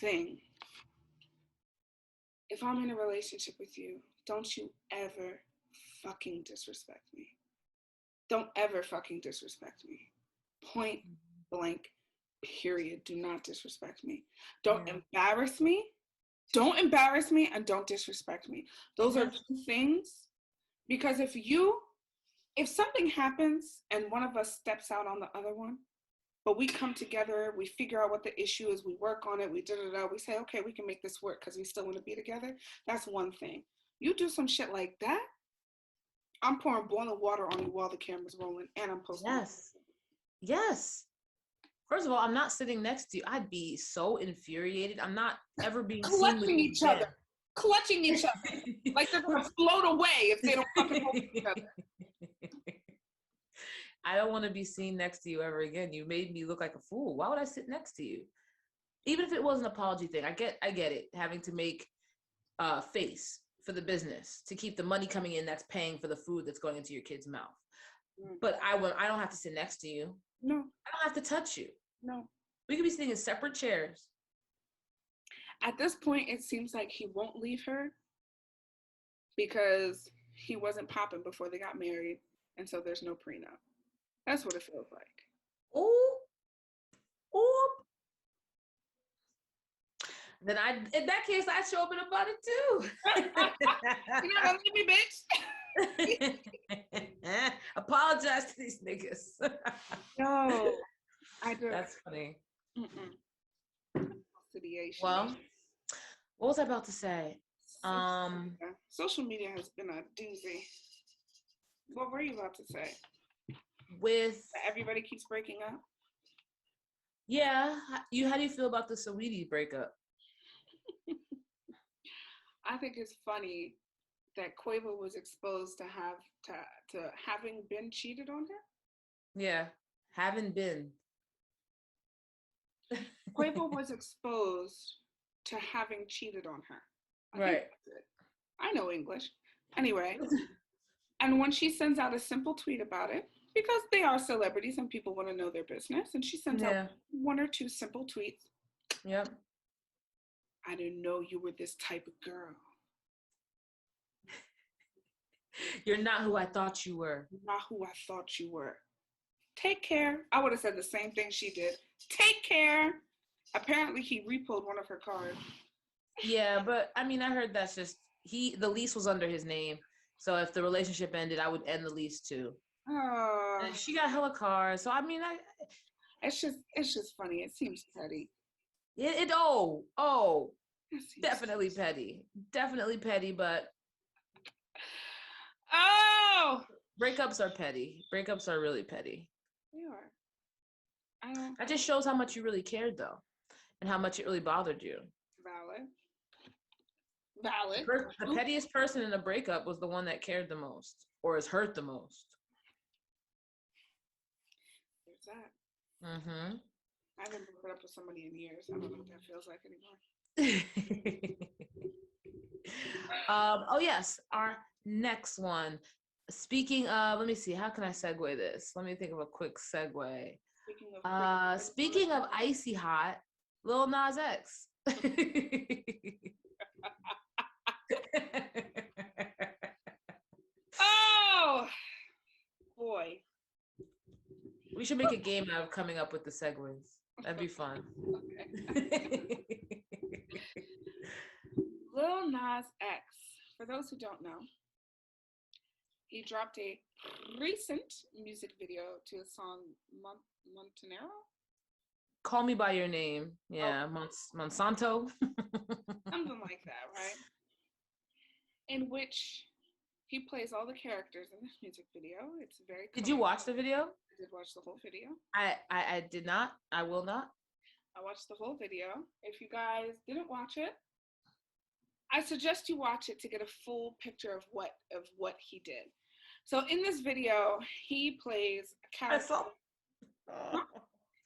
thing. If I'm in a relationship with you, don't you ever fucking disrespect me. Don't ever fucking disrespect me. Point blank, period. Do not disrespect me. Don't embarrass me. Don't embarrass me and don't disrespect me. Those are two things. Because if something happens and one of us steps out on the other one, but we come together, we figure out what the issue is, we work on it, we say, okay, we can make this work because we still want to be together. That's one thing. You do some shit like that, I'm pouring boiling water on you while the camera's rolling and I'm posting. Yes. First of all, I'm not sitting next to you. I'd be so infuriated. I'm not ever being seen with each other. Clutching each other. Like they're going to float away if they don't fucking hold each other. I don't want to be seen next to you ever again. You made me look like a fool. Why would I sit next to you? Even if it was an apology thing, I get it. Having to make face for the business to keep the money coming in that's paying for the food that's going into your kid's mouth. But I don't have to sit next to you. No. I don't have to touch you. No. We could be sitting in separate chairs. At this point, it seems like he won't leave her because he wasn't popping before they got married, and so there's no prenup. That's what it feels like. Ooh. Then in that case, I'd show up in a bonnet too. You're not gonna leave me, bitch. Apologize to these niggas. No, I do. That's funny. Well, what was I about to say? Social media has been a doozy. What were you about to say? With everybody keeps breaking up? Yeah. How do you feel about the Saweetie breakup? I think it's funny that Quavo was exposed to having been cheated on her. Yeah, having been. Quavo was exposed to having cheated on her. Right. I know English. Anyway, and when she sends out a simple tweet about it, because they are celebrities and people want to know their business, and she sends out one or two simple tweets. Yep. I didn't know you were this type of girl. You're not who I thought you were. You're not who I thought you were. Take care. I would have said the same thing she did. Take care. Apparently he repoed one of her cards. Yeah, but I mean, I heard that's just the lease was under his name. So if the relationship ended, I would end the lease too. Oh. And she got hella cars. So I mean, it's just funny. It seems petty. Definitely petty. Definitely petty, but breakups are petty. Breakups are really petty. They are. That just shows how much you really cared though. And how much it really bothered you. Valid. The pettiest person in a breakup was the one that cared the most or is hurt the most. There's that. Mm-hmm. I haven't broken up with somebody in years. I don't know what that feels like anymore. Oh yes, our next one. Speaking of, let me see, how can I segue this? Let me think of a quick segue. Speaking of icy hot, Lil Nas X. Oh boy. We should make a game out of coming up with the segues. That'd be fun. Okay. Lil Nas X, for those who don't know, he dropped a recent music video to his song Montanero? Call Me By Your Name. Yeah, Monsanto. Something like that, right? In which he plays all the characters in this music video. It's very Did you watch the video? I did watch the whole video. I did not. I will not. I watched the whole video. If you guys didn't watch it, I suggest you watch it to get a full picture of what he did. So in this video, he plays a character.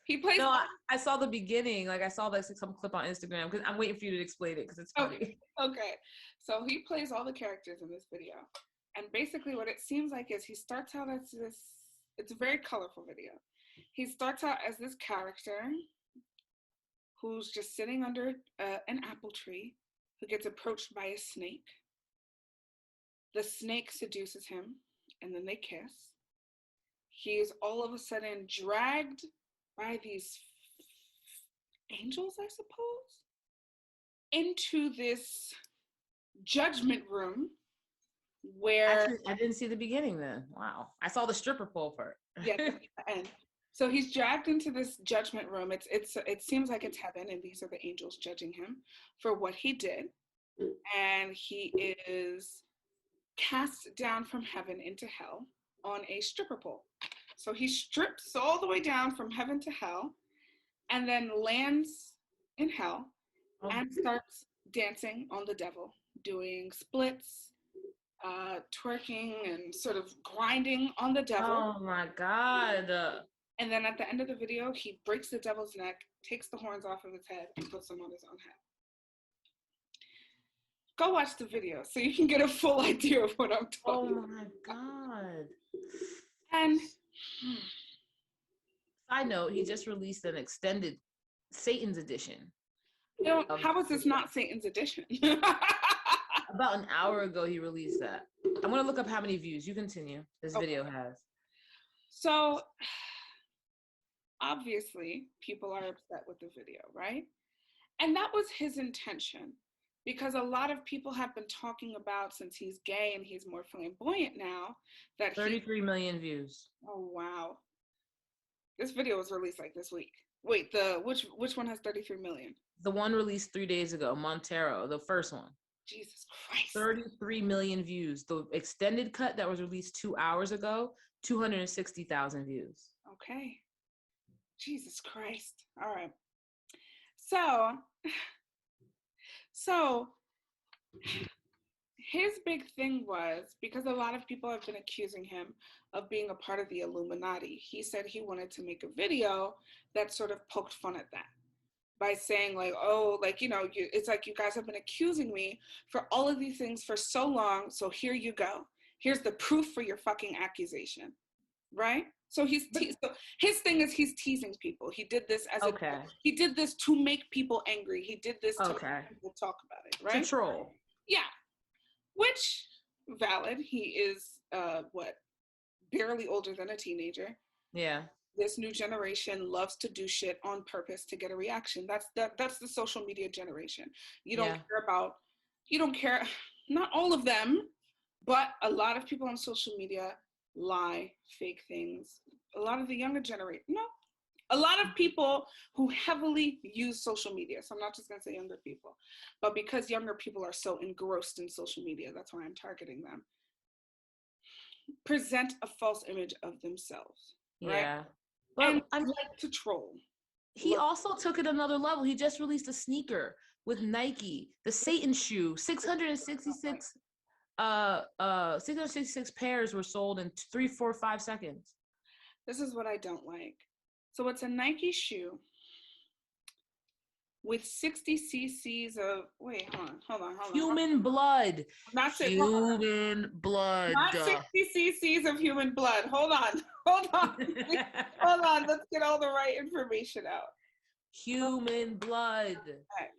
He plays. No, I saw the beginning. Like I saw like some clip on Instagram because I'm waiting for you to explain it because it's funny. Okay. So he plays all the characters in this video, and basically what it seems like is he starts out as this. It's a very colorful video. He starts out as this character who's just sitting under an apple tree, who gets approached by a snake. The snake seduces him, and then they kiss. He is all of a sudden dragged by these angels, I suppose, into this judgment room where... Actually, I didn't see the beginning then. Wow. I saw the stripper pole part. Yeah, and so he's dragged into this judgment room. It seems like it's heaven, and these are the angels judging him for what he did. And he is cast down from heaven into hell on a stripper pole. So he strips all the way down from heaven to hell and then lands in hell and starts dancing on the devil, doing splits, twerking and sort of grinding on the devil. Oh my God. And then at the end of the video, he breaks the devil's neck, takes the horns off of his head, and puts them on his own head. Go watch the video so you can get a full idea of what I'm talking about. Oh my God. And side note, he just released an extended Satan's edition. you know, how was this not Satan's edition? About an hour ago, he released that. I'm going to look up how many views. You continue. This video has. So, obviously, people are upset with the video, right? And that was his intention. Because a lot of people have been talking about, since he's gay and he's more flamboyant now, that 33 million views. Oh, wow. This video was released like this week. Wait, which one has 33 million? The one released 3 days ago, Montero, the first one. Jesus Christ. 33 million views. The extended cut that was released 2 hours ago, 260,000 views. Okay. Jesus Christ. All right. So his big thing was, because a lot of people have been accusing him of being a part of the Illuminati, he said he wanted to make a video that sort of poked fun at that by saying like, oh, like, you know, it's like you guys have been accusing me for all of these things for so long, so here you go. Here's the proof for your fucking accusation, right? So so his thing is he's teasing people. He did this he did this to make people angry. He did this to make people talk about it, right? To troll. Yeah. Which, valid. He is, barely older than a teenager. Yeah. This new generation loves to do shit on purpose to get a reaction. That's the social media generation. You don't care, not all of them, but a lot of people on social media lie, fake things. A lot of the younger generation, a lot of people who heavily use social media. So I'm not just gonna say younger people, but because younger people are so engrossed in social media, that's why I'm targeting them. Present a false image of themselves, right? Yeah. Well, and I like to troll. He also took it another level. He just released a sneaker with Nike, the Satan shoe, 666 pairs were sold in 3, 4, 5 seconds. This is what I don't like. So it's a Nike shoe with 60 cc's of, wait, hold on. Human blood. Not human blood. Not 60 cc's of human blood. Hold on. Hold on. Let's get all the right information out. Human blood. Okay.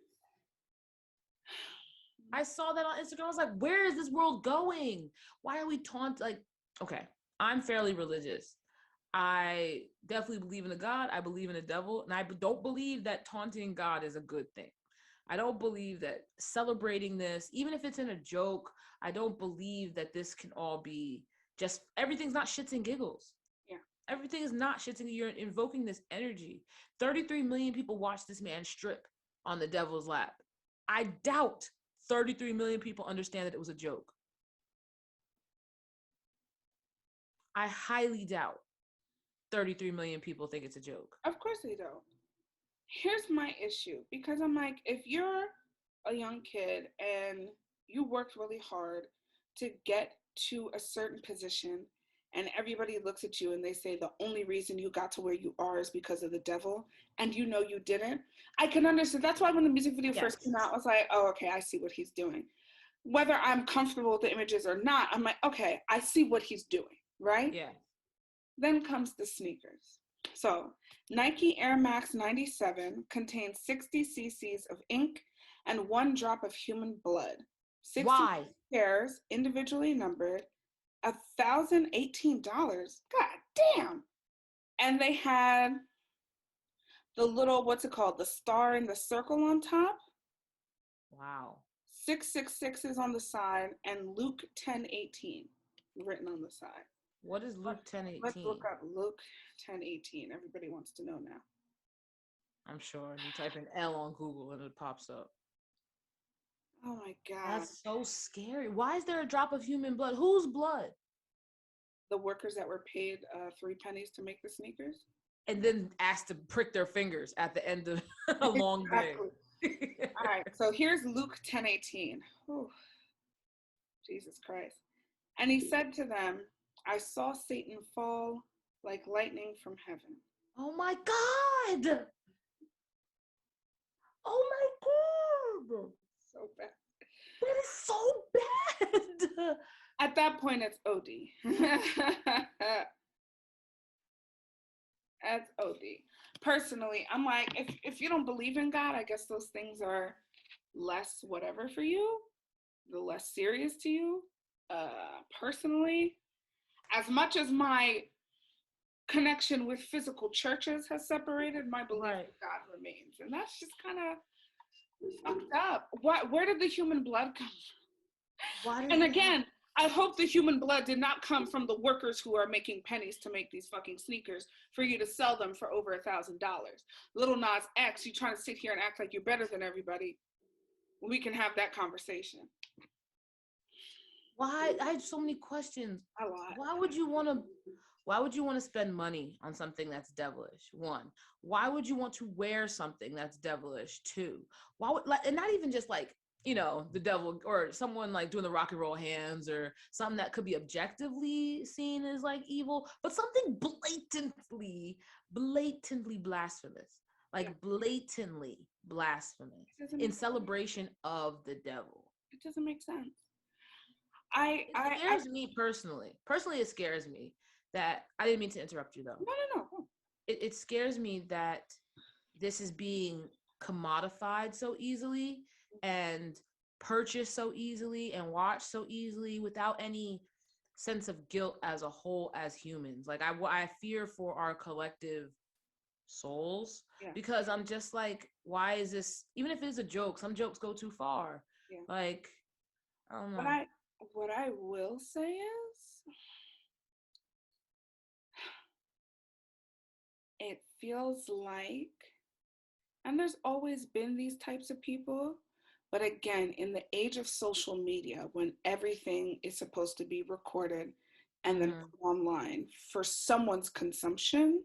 I saw that on Instagram. I was like, where is this world going? Why are we taunting? Like, okay, I'm fairly religious. I definitely believe in a God. I believe in a devil. And I don't believe that taunting God is a good thing. I don't believe that celebrating this, even if it's in a joke, I don't believe that this can all be just, everything's not shits and giggles. Yeah. Everything is not shits and you're invoking this energy. 33 million people watch this man strip on the devil's lap. I doubt 33 million people understand that it was a joke. I highly doubt 33 million people think it's a joke. Of course they don't. Here's my issue, because I'm like, if you're a young kid and you worked really hard to get to a certain position and everybody looks at you and they say the only reason you got to where you are is because of the devil, and you know you didn't, I can understand. That's why when the music video first came out, I was like, oh, okay, I see what he's doing. Whether I'm comfortable with the images or not, I'm like, okay, I see what he's doing, right? Yeah. Then comes the sneakers. So Nike Air Max 97 contains 60 cc's of ink and 1 drop of human blood. 60 pairs, individually numbered, $1,018. God damn. And they had the little, what's it called? The star and the circle on top. Wow. 666 on the side and Luke 10:18 written on the side. What is Luke 10:18? Let's look up Luke 10:18. Everybody wants to know now. I'm sure. You type in L on Google and it pops up. Oh my God. That's so scary. Why is there a drop of human blood? Whose blood? The workers that were paid 3 pennies to make the sneakers. And then asked to prick their fingers at the end of a long day. All right. So here's Luke 10:18. Jesus Christ. And he said to them, I saw Satan fall like lightning from heaven. Oh my God. Oh my God. So bad. That is so bad. At that point, it's OD. That's OD. Personally, I'm like, if you don't believe in God, I guess those things are less whatever for you, the less serious to you. Personally, as much as my connection with physical churches has separated, my belief in God remains. And that's just kind of fucked up. Where did the human blood come from? And again, I hope the human blood did not come from the workers who are making pennies to make these fucking sneakers for you to sell them for over $1,000. Lil Nas X, you trying to sit here and act like you're better than everybody. We can have that conversation. Why? I have so many questions. A lot. Why would you want to spend money on something that's devilish? 1. Why would you want to wear something that's devilish? 2. Why would, like, and not even just like, you know, the devil or someone like doing the rock and roll hands or something that could be objectively seen as like evil, but something blatantly blasphemous, like blatantly blasphemous in celebration of the devil. It doesn't make sense. It scares me personally. Personally, it scares me that, I didn't mean to interrupt you though. No. It scares me that this is being commodified so easily and purchased so easily and watched so easily without any sense of guilt as a whole as humans. Like I fear for our collective souls because I'm just like, why is this, even if it's a joke, some jokes go too far. Like, I don't know. What I will say is, it feels like, and there's always been these types of people, but again, in the age of social media, when everything is supposed to be recorded and then put online for someone's consumption,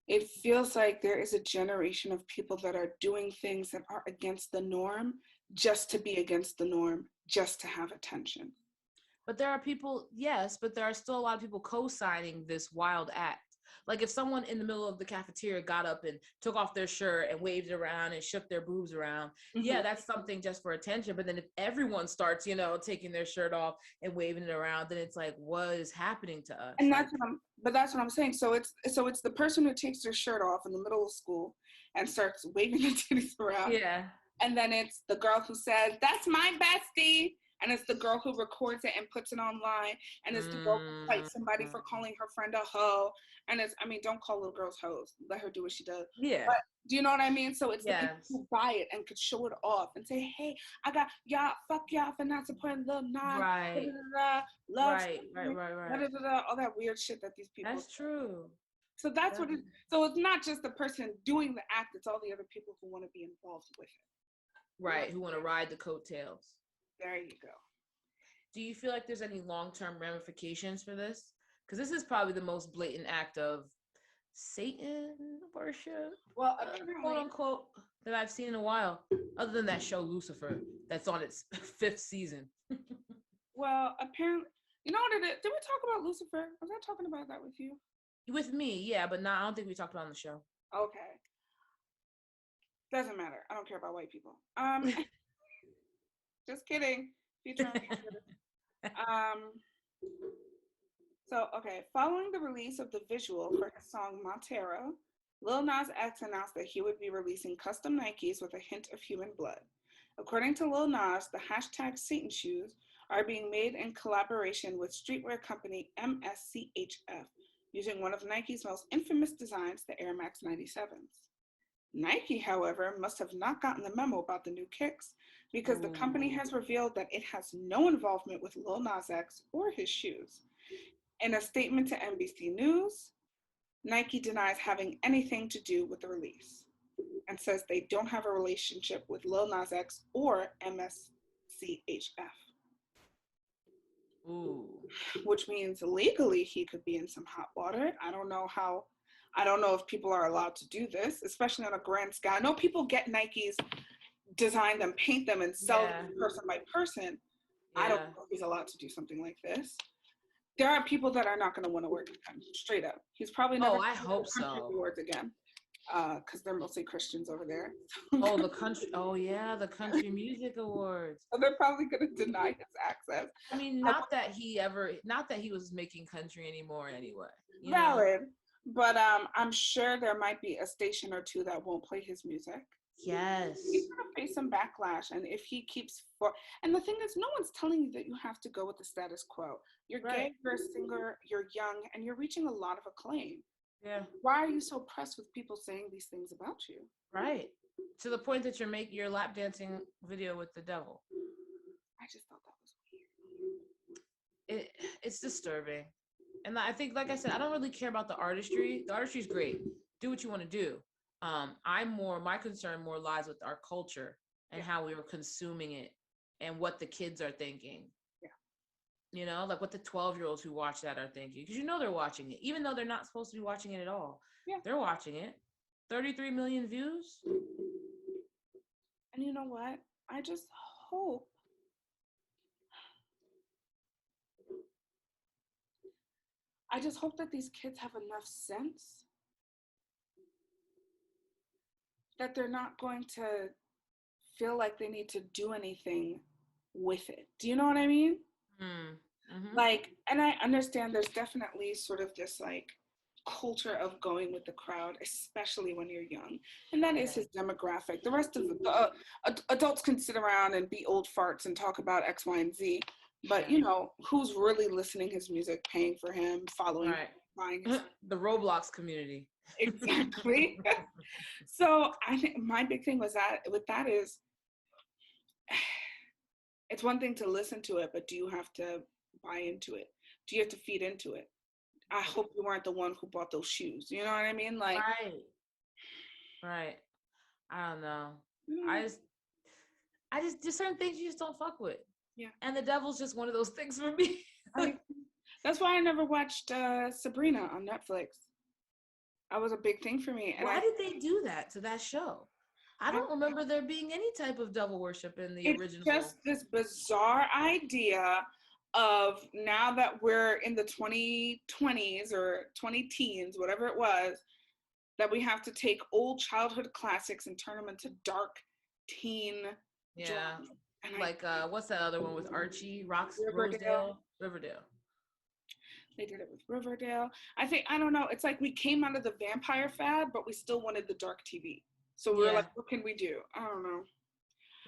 it feels like there is a generation of people that are doing things that are against the norm just to be against the norm, just to have attention. But there are people, yes, but there are still a lot of people co-signing this wild act. Like if someone in the middle of the cafeteria got up and took off their shirt and waved it around and shook their boobs around, that's something just for attention. But then if everyone starts, taking their shirt off and waving it around, then it's like, what is happening to us? And that's what I'm saying. So it's the person who takes their shirt off in the middle of school and starts waving their titties around. Yeah. And then it's the girl who says, "That's my bestie." And it's the girl who records it and puts it online. And it's the girl who fights somebody for calling her friend a hoe. And it's, I mean, don't call little girls hoes. Let her do what she does. Yeah. But do you know what I mean? So it's the people who buy it and could show it off and say, "Hey, I got y'all, fuck y'all for not supporting Lil Nas. Right. Love, Right. all that weird shit that these people. That's true. So that's what it. So it's not just the person doing the act; it's all the other people who want to be involved with it. Right. Who want to ride the coattails. There you go. Do you feel like there's any long-term ramifications for this? Because this is probably the most blatant act of Satan worship, well, quote unquote, that I've seen in a while, other than that show Lucifer that's on its 5th season. Well, apparently, you know what it is? Did we talk about Lucifer? Was I talking about that with you? With me, yeah, but I don't think we talked about it on the show. Okay. Doesn't matter. I don't care about white people. Just kidding. So, okay. Following the release of the visual for his song Montero, Lil Nas X announced that he would be releasing custom Nikes with a hint of human blood. According to Lil Nas, the hashtag Satan shoes are being made in collaboration with streetwear company MSCHF, using one of Nike's most infamous designs, the Air Max 97s. Nike, however, must have not gotten the memo about the new kicks, because the company has revealed that it has no involvement with Lil Nas X or his shoes. In a statement to NBC News, Nike denies having anything to do with the release and says they don't have a relationship with Lil Nas X or MSCHF. Ooh. Which means legally he could be in some hot water. I don't know if people are allowed to do this, especially on a grand scale. I know people get Nikes, design them, paint them, and sell them person by person. Yeah. I don't know if he's allowed to do something like this. There are people that are not going to want to work with him, straight up. He's probably never I hope so. Awards again, because they're mostly Christians over there. The country. Oh yeah, the Country Music Awards. So they're probably going to deny his access. I mean, not that he was making country anymore anyway. Valid, but I'm sure there might be a station or two that won't play his music. Yes. He's going to face some backlash, and if he keeps and the thing is, no one's telling you that you have to go with the status quo. You're gay, you're a singer, you're young, and you're reaching a lot of acclaim. Yeah. Why are you so pressed with people saying these things about you? Right. To the point that you're making your lap dancing video with the devil. I just thought that was weird. It's disturbing. And I think, like I said, I don't really care about the artistry. The artistry is great. Do what you want to do. My concern more lies with our culture and how we were consuming it and what the kids are thinking. Yeah. Like what the 12-year-olds who watch that are thinking. Because they're watching it. Even though they're not supposed to be watching it at all. Yeah. They're watching it. 33 million views. And you know what? I just hope that these kids have enough sense that they're not going to feel like they need to do anything with it. Do you know what I mean? Mm-hmm. Like, and I understand there's definitely sort of this like culture of going with the crowd, especially when you're young. And that is his demographic. The rest of the adults can sit around and be old farts and talk about X, Y, and Z. But, who's really listening his music, paying for him, following, buying his the Roblox community. Exactly. So I think my big thing is, it's one thing to listen to it, but do you have to buy into it? Do you have to feed into it? I hope you weren't the one who bought those shoes. You know what I mean? Like, right. I don't know. I just there's certain things you just don't fuck with. Yeah. And the devil's just one of those things for me. That's why I never watched Sabrina on Netflix. That was a big thing for me. And why did they do that to that show? I don't remember there being any type of devil worship in the original. It's just this bizarre idea of, now that we're in the 2020s or 20-teens, whatever it was, that we have to take old childhood classics and turn them into dark teen drama. Like what's that other one with Archie? Riverdale. They did it with Riverdale. I don't know. It's like we came out of the vampire fad, but we still wanted the dark TV. So we were like, what can we do? I don't know.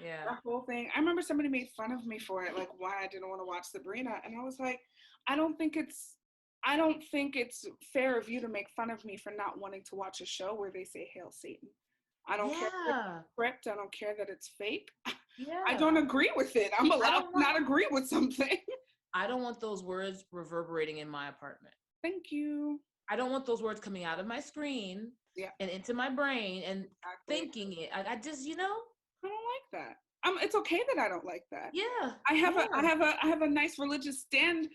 Yeah. That whole thing. I remember somebody made fun of me for it, like why I didn't want to watch Sabrina, and I was like, I don't think it's fair of you to make fun of me for not wanting to watch a show where they say "Hail Satan." I don't care if it's script. I don't care that it's fake. Yeah. I don't agree with it. I'm allowed to not agree with something. I don't want those words reverberating in my apartment. Thank you. I don't want those words coming out of my screen and into my brain and thinking it. I just, I don't like that. It's okay that I don't like that. Yeah. I have a nice religious step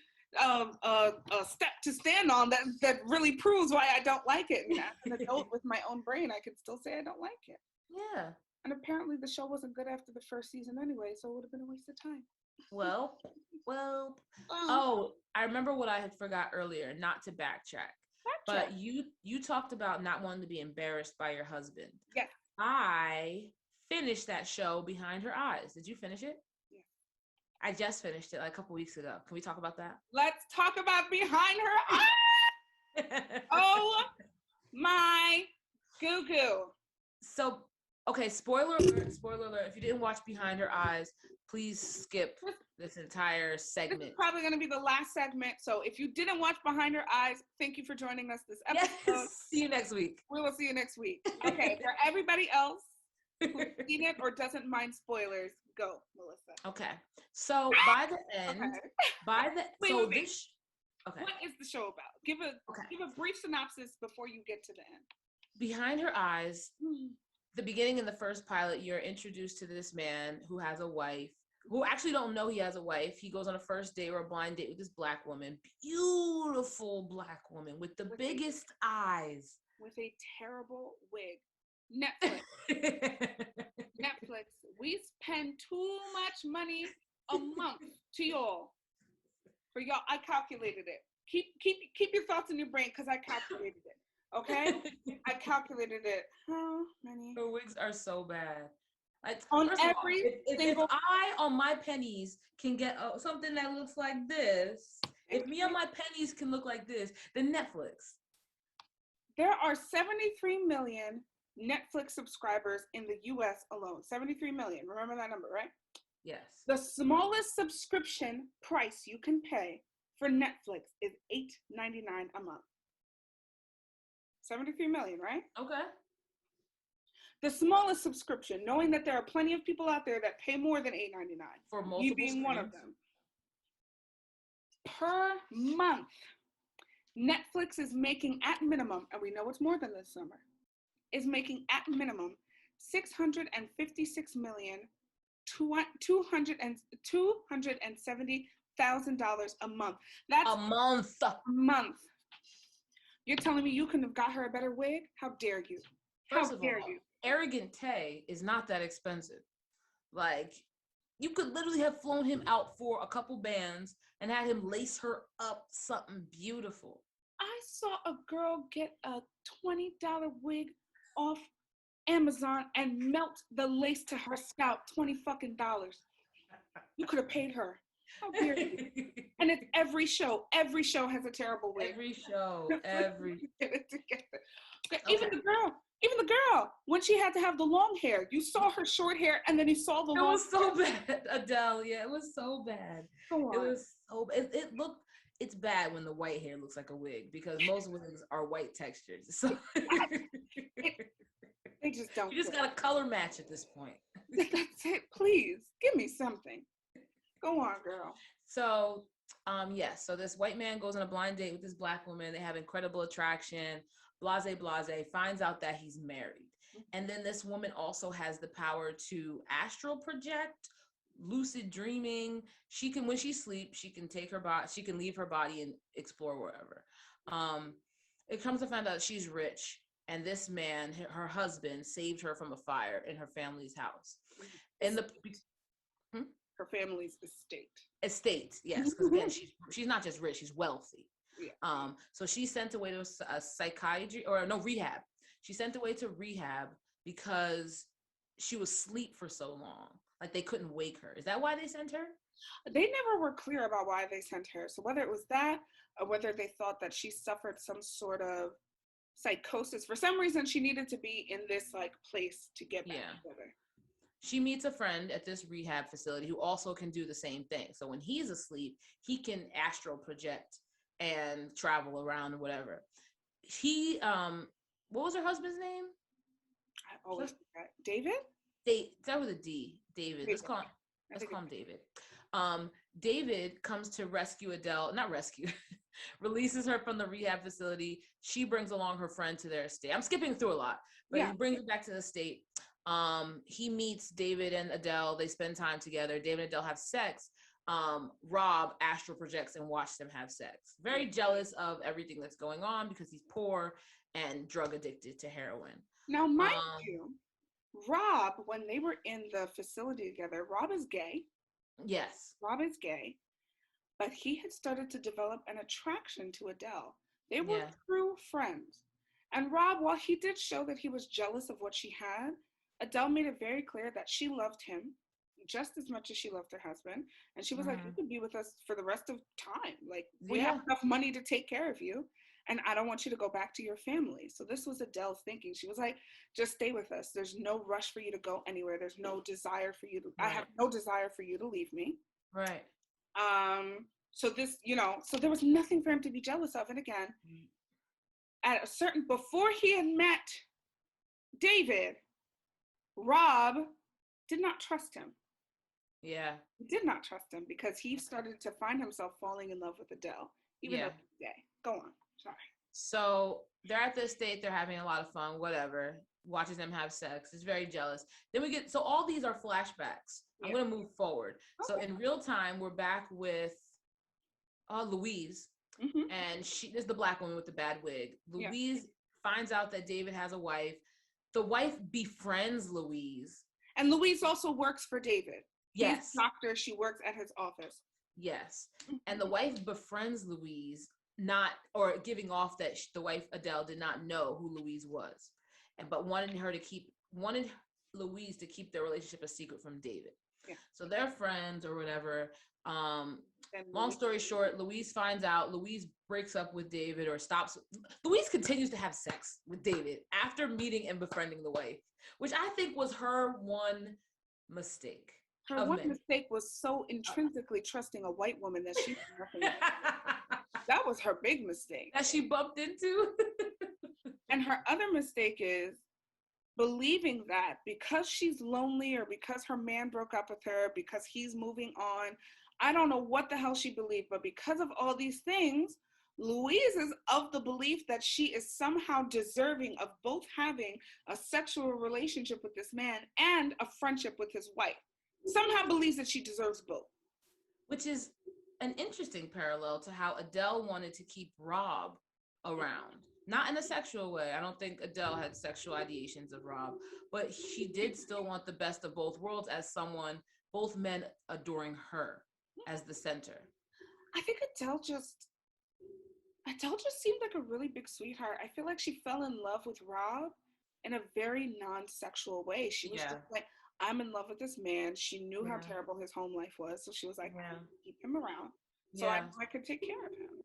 to stand on that really proves why I don't like it. And as an adult with my own brain, I could still say I don't like it. Yeah. And apparently the show wasn't good after the first season anyway, so it would have been a waste of time. Well. Oh, I remember what I had forgot earlier, not to backtrack. But you talked about not wanting to be embarrassed by your husband. Yeah. I finished that show Behind Her Eyes. Did you finish it? Yeah. I just finished it like a couple weeks ago. Can we talk about that? Let's talk about Behind Her Eyes. Oh my goo-goo. So, okay, spoiler alert. If you didn't watch Behind Her Eyes, please skip this entire segment. This is probably going to be the last segment. So if you didn't watch Behind Her Eyes, thank you for joining us this episode. Yes. See you next week. We will see you next week. Okay, for everybody else who's seen it or doesn't mind spoilers, go, Melissa. Okay. So by the end, Wait. Okay. What is the show about? Give a brief synopsis before you get to the end. Behind Her Eyes, the beginning in the first pilot, you're introduced to this man who has a wife, who actually don't know he has a wife. He goes on a first date or a blind date with this black woman, beautiful black woman with the biggest eyes. With a terrible wig. Netflix, we spend too much money a month to y'all. For y'all, I calculated it. Keep your thoughts in your brain because I calculated it. Okay? I calculated it. How many? The wigs are so bad. Like, on every if I on my pennies can get something that looks like this, if me on my pennies can look like this, then Netflix. There are 73 million Netflix subscribers in the US alone. 73 million. Remember that number, right? Yes. The smallest subscription price you can pay for Netflix is $8.99 a month. 73 million, right? Okay. The smallest subscription, knowing that there are plenty of people out there that pay more than $8.99. For multiple you being screens. One of them. Per month, Netflix is making at minimum, and we know it's more than this summer, is making at minimum $270,000 a month. That's a month. A month. You're telling me you couldn't have got her a better wig? How dare you? How dare you? Arrogant Tay is not that expensive. Like, you could literally have flown him out for a couple bands and had him lace her up something beautiful. I saw a girl get a $20 wig off Amazon and melt the lace to her scalp. $20 fucking. You could have paid her. How dare you? And it's every show. Every show has a terrible wig. Every show. Get it together. Okay. Even the girl, when she had to have the long hair, you saw her short hair and then you saw the long hair. It was so bad, Adele. Yeah, it was so bad. Go on. It was so bad. It's bad when the white hair looks like a wig because most wigs are white textures. So they just don't. You just got to color match at this point. That's it. Please give me something. Go on, girl. So, yes. So this white man goes on a blind date with this black woman. They have incredible attraction. Blase, finds out that he's married. And then this woman also has the power to astral project, lucid dreaming. She can, when she sleeps, she can take her body, she can leave her body and explore wherever. It comes to find out she's rich. And this man, her husband, saved her from a fire in her family's house. And her family's estate, yes, because again, she's not just rich, she's wealthy. Yeah. So she's sent away to a rehab. She's sent away to rehab because she was asleep for so long. Like they couldn't wake her. Is that why they sent her? They never were clear about why they sent her. So whether it was that or whether they thought that she suffered some sort of psychosis. For some reason, she needed to be in this like place to get back together. She meets a friend at this rehab facility who also can do the same thing. So when he's asleep, he can astral project and travel around or whatever. He, what was her husband's name? I always forget. David? Start with a D. David. Let's call him David. David comes to rescue Adele, not rescue, releases her from the rehab facility. She brings along her friend to their estate. I'm skipping through a lot, but he brings her back to the estate. He meets David and Adele. They spend time together. David and Adele have sex. Rob astral projects and watches them have sex. Very jealous of everything that's going on because he's poor and drug addicted to heroin. Now, mind you, Rob, when they were in the facility together, Rob is gay. Yes. Rob is gay, but he had started to develop an attraction to Adele. They were true friends. And Rob, while he did show that he was jealous of what she had, Adele made it very clear that she loved him just as much as she loved her husband. And she was like, you could be with us for the rest of time. Like, we have enough money to take care of you. And I don't want you to go back to your family. So this was Adele's thinking. She was like, just stay with us. There's no rush for you to go anywhere. There's no desire for you to, I have no desire for you to leave me. Right. So this, so there was nothing for him to be jealous of. And again, before he had met David, Rob did not trust him. Yeah. He did not trust him because he started to find himself falling in love with Adele, even though he's gay. Go on. Sorry. So they're at the estate, they're having a lot of fun, whatever. Watches them have sex. He's very jealous. Then so all these are flashbacks. I'm going to move forward. Okay. So in real time, we're back with Louise. And she is the black woman with the bad wig. Louise finds out that David has a wife. The wife befriends Louise. And Louise also works for David. Yes. He's a doctor. She works at his office. Yes. And the wife befriends Louise, giving off that the wife, Adele, did not know who Louise was. But wanted Louise to keep their relationship a secret from David. Yeah. So they're friends or whatever. Long story short, Louise finds out. Louise breaks up with David or stops. Louise continues to have sex with David after meeting and befriending the wife, which I think was her one mistake. Her one mistake was so intrinsically trusting a white woman that she that was her big mistake. That she bumped into. And her other mistake is believing that because she's lonely or because her man broke up with her, because he's moving on, I don't know what the hell she believed, but because of all these things, Louise is of the belief that she is somehow deserving of both having a sexual relationship with this man and a friendship with his wife. Somehow believes that she deserves both. Which is an interesting parallel to how Adele wanted to keep Rob around. Not in a sexual way. I don't think Adele had sexual ideations of Rob, but she did still want the best of both worlds as someone, both men adoring her as the center. I think Adele just seemed like a really big sweetheart. I feel like she fell in love with Rob in a very non-sexual way. She was just like, I'm in love with this man. She knew how terrible his home life was. So she was like, I keep him around so I could take care of him.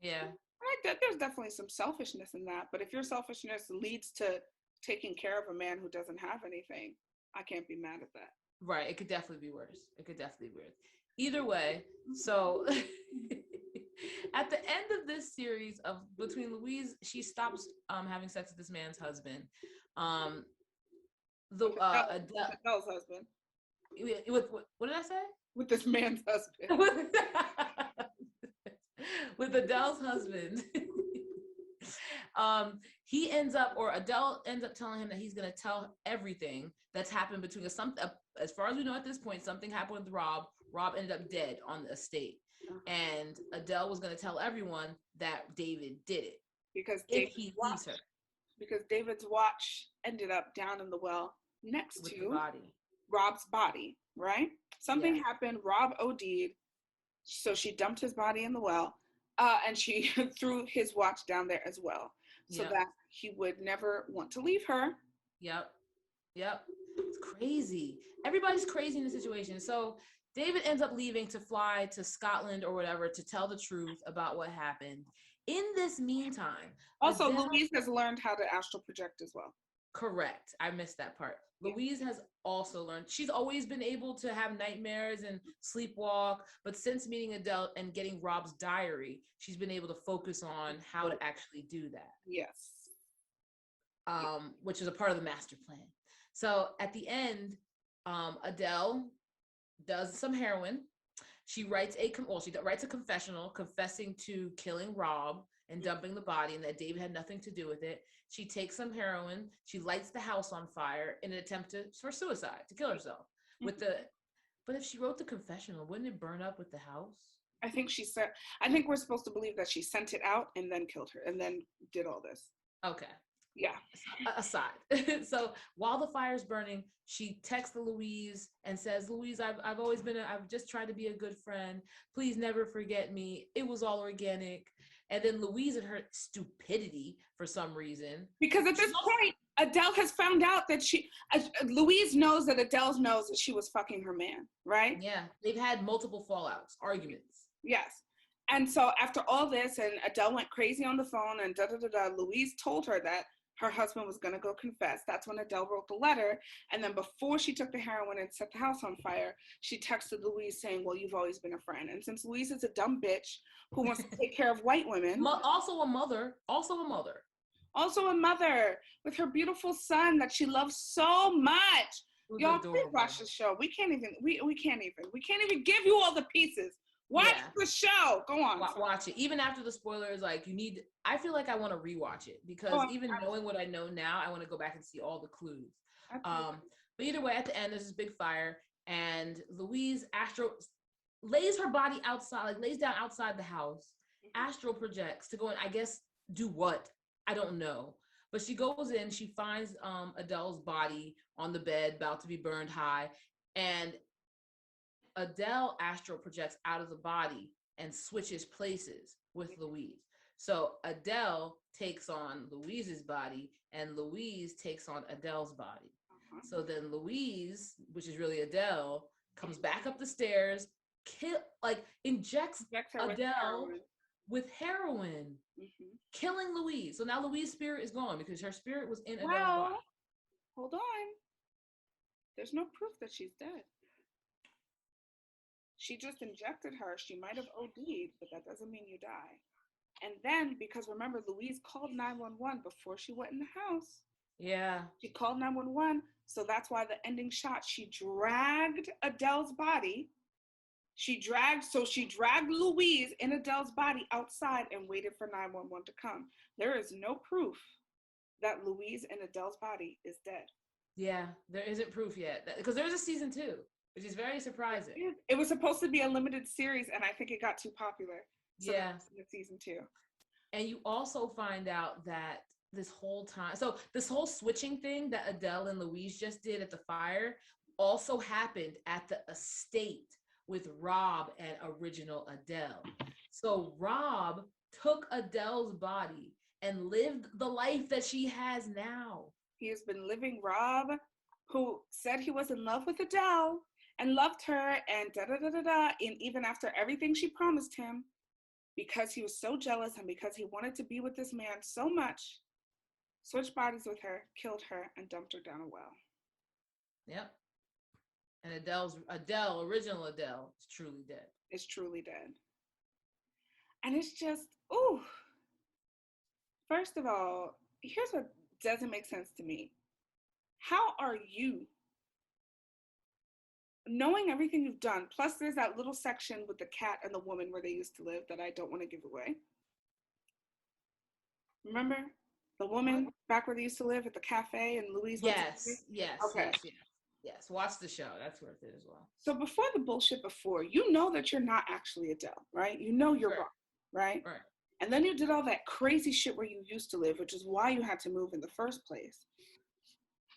Yeah. There's definitely some selfishness in that. But if your selfishness leads to taking care of a man who doesn't have anything, I can't be mad at that. Right. It could definitely be worse. Either way, so at the end of this series between Louise, she stops having sex with this man's husband. Adele's husband. What did I say? With this man's husband. With Adele's husband. Adele ends up telling him that he's going to tell everything that's happened between us. As far as we know at this point, something happened with Rob. Rob ended up dead on the estate. And Adele was going to tell everyone that David did it. Because David's watch ended up down in the well next to Rob's body, right? Something happened. Rob OD'd. So she dumped his body in the well. And she threw his watch down there as well. So that he would never want to leave her. Yep. It's crazy. Everybody's crazy in the situation. So David ends up leaving to fly to Scotland or whatever to tell the truth about what happened. In this meantime. Also, Louise has learned how to astral project as well. Correct. I missed that part. Yeah. Louise has also learned. She's always been able to have nightmares and sleepwalk, but since meeting Adele and getting Rob's diary, she's been able to focus on how to actually do that. Yes. Which is a part of the master plan. So at the end, Adele does some heroin. She writes a confessional confessing to killing Rob and dumping the body, and that David had nothing to do with it. She takes some heroin. She lights the house on fire in an attempt for suicide, to kill herself. But if she wrote the confessional, wouldn't it burn up with the house? I think we're supposed to believe that she sent it out and then killed her and then did all this. Okay. Yeah. Aside. So while the fire's burning, she texts Louise and says, Louise, I've just tried to be a good friend. Please never forget me. It was all organic. And then Louise, in her stupidity, for some reason. Because at this point, Adele has found out that Louise knows that Adele knows that she was fucking her man, right? Yeah. They've had multiple fallouts, arguments. Yes. And so after all this, and Adele went crazy on the phone and Louise told her that her husband was going to go confess. That's when Adele wrote the letter. And then before she took the heroin and set the house on fire, she texted Louise saying, well, you've always been a friend. And since Louise is a dumb bitch who wants to take care of white women. Also a mother with her beautiful son that she loves so much. Y'all, please watch the show. We can't even give you all the pieces. Watch the show. Go on. Watch it. Even after the spoilers, like I feel like I want to rewatch it because knowing what I know now, I want to go back and see all the clues. But either way, at the end, there's this big fire and Louise lays her body outside, like lays down outside the house, astral projects to go and I guess do what? I don't know. But she goes in, she finds Adele's body on the bed, about to be burned high, and Adele astral projects out of the body and switches places with Louise. So Adele takes on Louise's body and Louise takes on Adele's body. So then Louise, which is really Adele, comes back up the stairs, injects Adele with heroin, killing Louise. So now Louise's spirit is gone because her spirit was in Adele's body. Hold on. There's no proof that she's dead. She just injected her. She might have OD'd, but that doesn't mean you die. And then, because remember, Louise called 911 before she went in the house. Yeah. She called 911. So that's why the ending shot, she dragged Adele's body. She dragged Louise in Adele's body outside and waited for 911 to come. There is no proof that Louise in Adele's body is dead. Yeah, there isn't proof yet. Because there's a season 2. Which is very surprising. It was supposed to be a limited series, and I think it got too popular. So yeah. In season 2. And you also find out that this whole time, so this whole switching thing that Adele and Louise just did at the fire also happened at the estate with Rob and original Adele. So Rob took Adele's body and lived the life that she has now. He has been living Rob, who said he was in love with Adele and loved her and and even after everything she promised him, because he was so jealous and because he wanted to be with this man so much, switched bodies with her, killed her, and dumped her down a well. Yep. And original Adele, is truly dead. Is truly dead. And it's just, ooh. First of all, here's what doesn't make sense to me. How are you, knowing everything you've done, plus there's that little section with the cat and the woman where they used to live that I don't want to give away. Remember? The woman back where they used to live at the cafe and Louise? Yes. Okay. Yes. Watch the show. That's worth it as well. So before the bullshit you know that you're not actually Adele, right? You know you're wrong, right? Right. And then you did all that crazy shit where you used to live, which is why you had to move in the first place.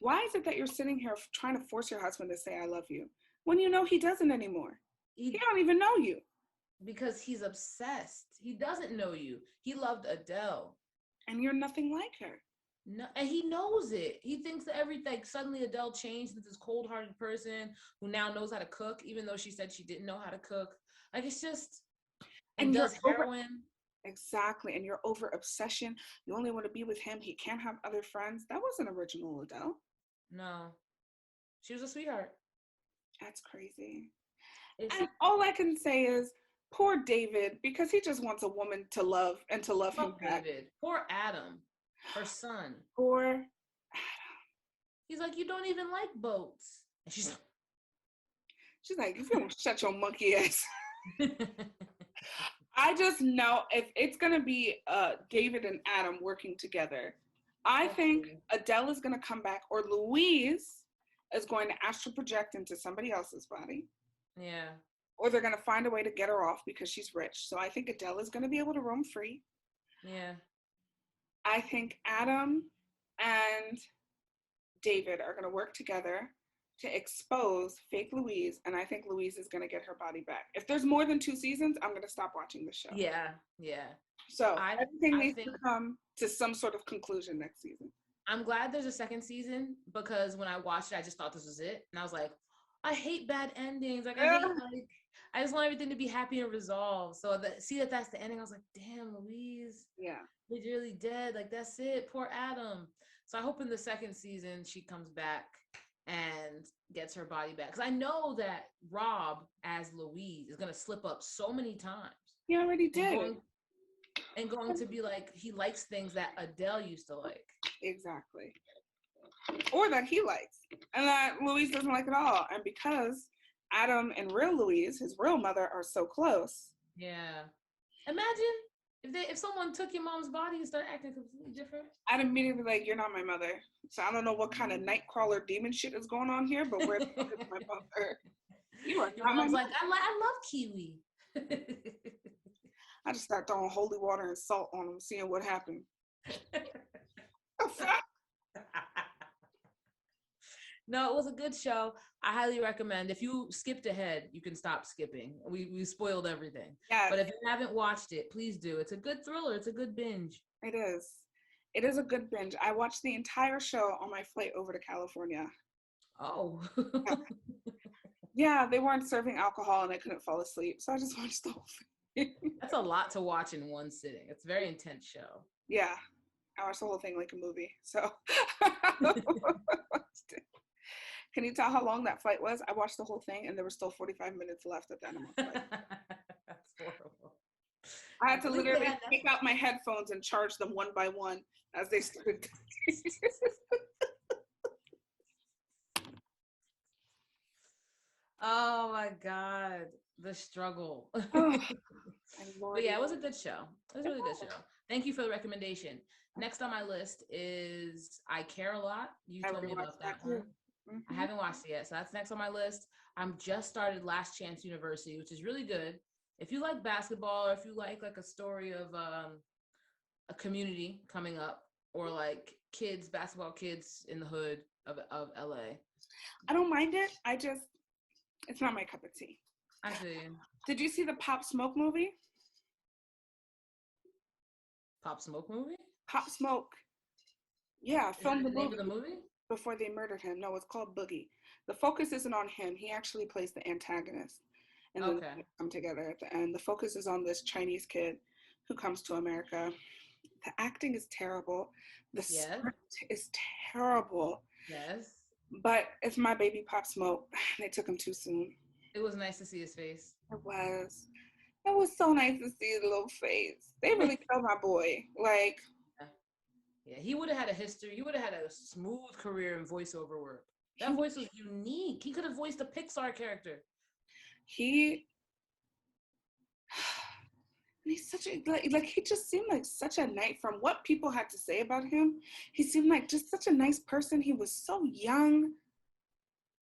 Why is it that you're sitting here trying to force your husband to say, I love you, when you know he doesn't anymore? He don't even know you. Because he's obsessed. He doesn't know you. He loved Adele. And you're nothing like her. No, and he knows it. He thinks that everything, suddenly Adele changed into this cold-hearted person who now knows how to cook, even though she said she didn't know how to cook. Like, it's just, and does heroin. Exactly. And your over obsession, you only want to be with him. He can't have other friends. That wasn't original Adele. No, she was a sweetheart. That's crazy. It's And all I can say is poor David, because he just wants a woman to love and to love him fuck back. David. Poor Adam, her son. Poor. He's like, you don't even like boats. And she's like, if you don't shut your monkey ass. I just know if it's gonna be David and Adam working together, I think Adele is gonna come back, or Louise is going to astral project into somebody else's body. Yeah. Or they're gonna find a way to get her off because she's rich. So I think Adele is gonna be able to roam free. Yeah. I think Adam and David are gonna work together to expose fake Louise, and I think Louise is gonna get her body back. If there's more than 2 seasons, I'm gonna stop watching the show. Yeah. Yeah. So everything needs to come to some sort of conclusion next season. I'm glad there's a second season, because when I watched it, I just thought this was it, and I was like, I hate bad endings. Like I just want everything to be happy and resolved. So that's the ending. I was like, damn, Louise. Yeah. He's really dead. Like, that's it. Poor Adam. So I hope in the second season she comes back and gets her body back. Because I know that Rob, as Louise, is going to slip up so many times. He already did. And going to be like, he likes things that Adele used to like. Exactly. Or that he likes. And that Louise doesn't like at all. And because Adam and real Louise, his real mother, are so close. Yeah. Imagine if someone took your mom's body and started acting completely different. I'd immediately be like, you're not my mother. So I don't know what kind of nightcrawler demon shit is going on here, but where the fuck is my mother? You are your mom's like, I love kiwi. I just start throwing holy water and salt on them, seeing what happened. No, it was a good show. I highly recommend. If you skipped ahead, you can stop skipping. We spoiled everything. Yeah. But if you haven't watched it, please do. It's a good thriller. It's a good binge. It is. It is a good binge. I watched the entire show on my flight over to California. Oh. Yeah, they weren't serving alcohol and I couldn't fall asleep. So I just watched the whole thing. That's a lot to watch in one sitting. It's a very intense show. Yeah. I watched the whole thing like a movie. So can you tell how long that flight was? I watched the whole thing and there were still 45 minutes left at the end of my flight. That's horrible. I had to literally take out my headphones and charge them one by one as they started. Oh my God, the struggle. Oh, but yeah, it was a good show. It was a really good show. Thank you for the recommendation. Next on my list is I Care a Lot. You told me about that one. Mm-hmm. I haven't watched it yet, so that's next on my list. I'm just started Last Chance University, which is really good. If you like basketball, or if you like a story of a community coming up, or like basketball kids in the hood of LA. I don't mind it. It's not my cup of tea. I see. Did you see the Pop Smoke movie? Pop Smoke movie? Pop Smoke. Yeah, filmed the name of the movie? Before they murdered him. No, it's called Boogie. The focus isn't on him. He actually plays the antagonist. And then they come together at the end. The focus is on this Chinese kid who comes to America. The acting is terrible. The script is terrible. Yes. But it's my baby Pop Smoke. They took him too soon. It was nice to see his face. It was. It was so nice to see his little face. They really killed my boy. Like. Yeah, he would have had a history. He would have had a smooth career in voiceover work. That voice was unique. He could have voiced a Pixar character. He's such a like he just seemed like such a nice, from what people had to say about him, he seemed like just such a nice person. He was so young.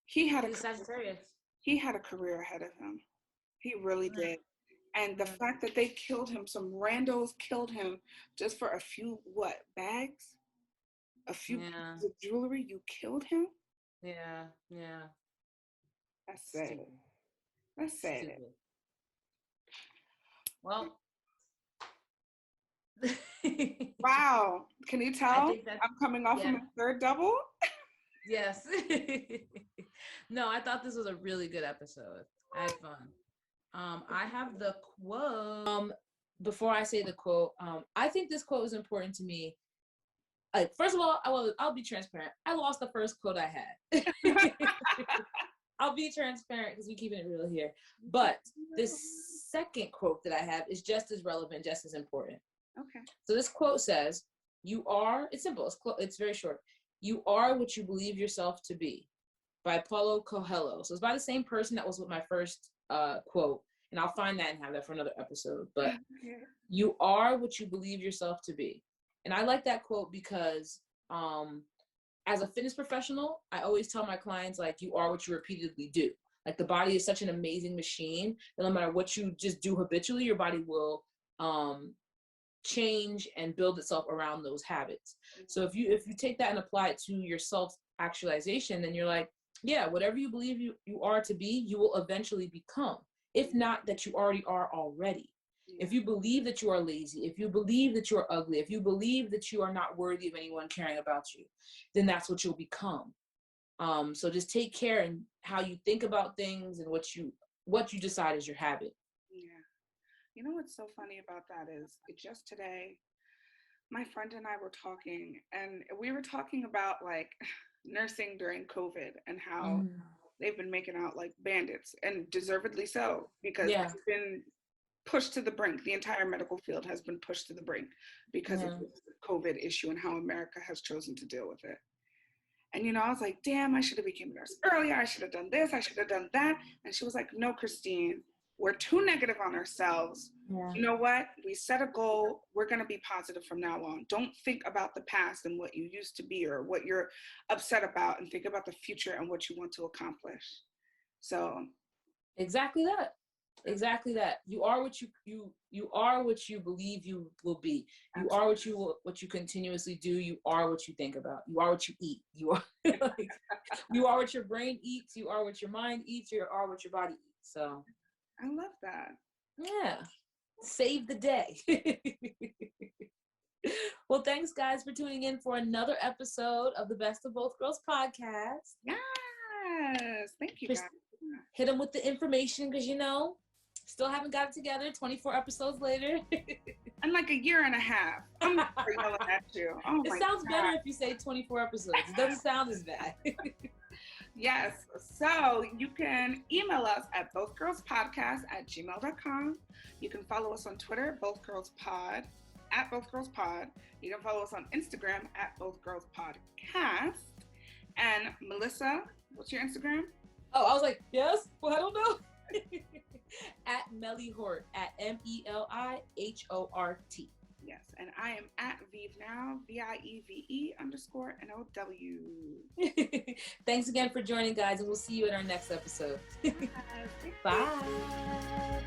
He had a Sagittarius. He had a career ahead of him. He really did. And the fact that they killed him, some randos killed him just for a few bags? A few pieces of jewelry, you killed him? Yeah. That's sad. That's sad. Well. Wow. Can you tell I'm coming off of my third double? Yes. No, I thought this was a really good episode. I had fun. I have the quote. before I say the quote, I think this quote is important to me. Like, first of all, I'll be transparent. I lost the first quote I had. I'll be transparent because we're keeping it real here. But this second quote that I have is just as relevant, just as important. Okay. So this quote says, "You are," it's simple, it's very short. "You are what you believe yourself to be," by Paulo Coelho. So it's by the same person that was with my first quote. And I'll find that and have that for another episode. But you are what you believe yourself to be. And I like that quote because as a fitness professional, I always tell my clients, like, you are what you repeatedly do. Like, the body is such an amazing machine that no matter what you just do habitually, your body will change and build itself around those habits. So if you take that and apply it to your self-actualization, then you're like, yeah, whatever you believe you are to be, you will eventually become. If not that you already are already. If you believe that you are lazy, if you believe that you are ugly, if you believe that you are not worthy of anyone caring about you, then that's what you'll become. So just take care in how you think about things and what you decide is your habit. Yeah. You know what's so funny about that is just today, my friend and I were talking, and we were talking about like nursing during COVID and how they've been making out like bandits, and deservedly so, because it's been pushed to the brink. The entire medical field has been pushed to the brink because of the COVID issue and how America has chosen to deal with it. And, you know, I was like, damn, I should have become a nurse earlier. I should have done this. I should have done that. And she was like, no, Christine, we're too negative on ourselves. Yeah. You know what? We set a goal. We're going to be positive from now on. Don't think about the past and what you used to be or what you're upset about, and think about the future and what you want to accomplish. So exactly that. Exactly that. You are what you are what you believe you will be. You are what you continuously do. You are what you think about. You are what you eat. You are like, you are what your brain eats. You are what your mind eats. You are what your body eats. So I love that. Yeah. Save the day. Well, thanks guys for tuning in for another episode of the Best of Both Girls podcast. Yes. Thank you guys. Hit them with the information because, you know, still haven't got it together 24 episodes later. And like a year and a half. I'm not yelling at you. Oh, it sounds better if you say 24 episodes. It doesn't sound as bad. Yes. So you can email us at bothgirlspodcast@gmail.com. You can follow us on Twitter, bothgirlspod, @bothgirlspod. You can follow us on Instagram @bothgirlspodcast. And Melissa, what's your Instagram? Oh, I was like, yes? Well, I don't know. @Melihort, MELIHORT. Yes, and I am @ViveNow, VIEVE_NOW. Thanks again for joining, guys, and we'll see you in our next episode. Bye.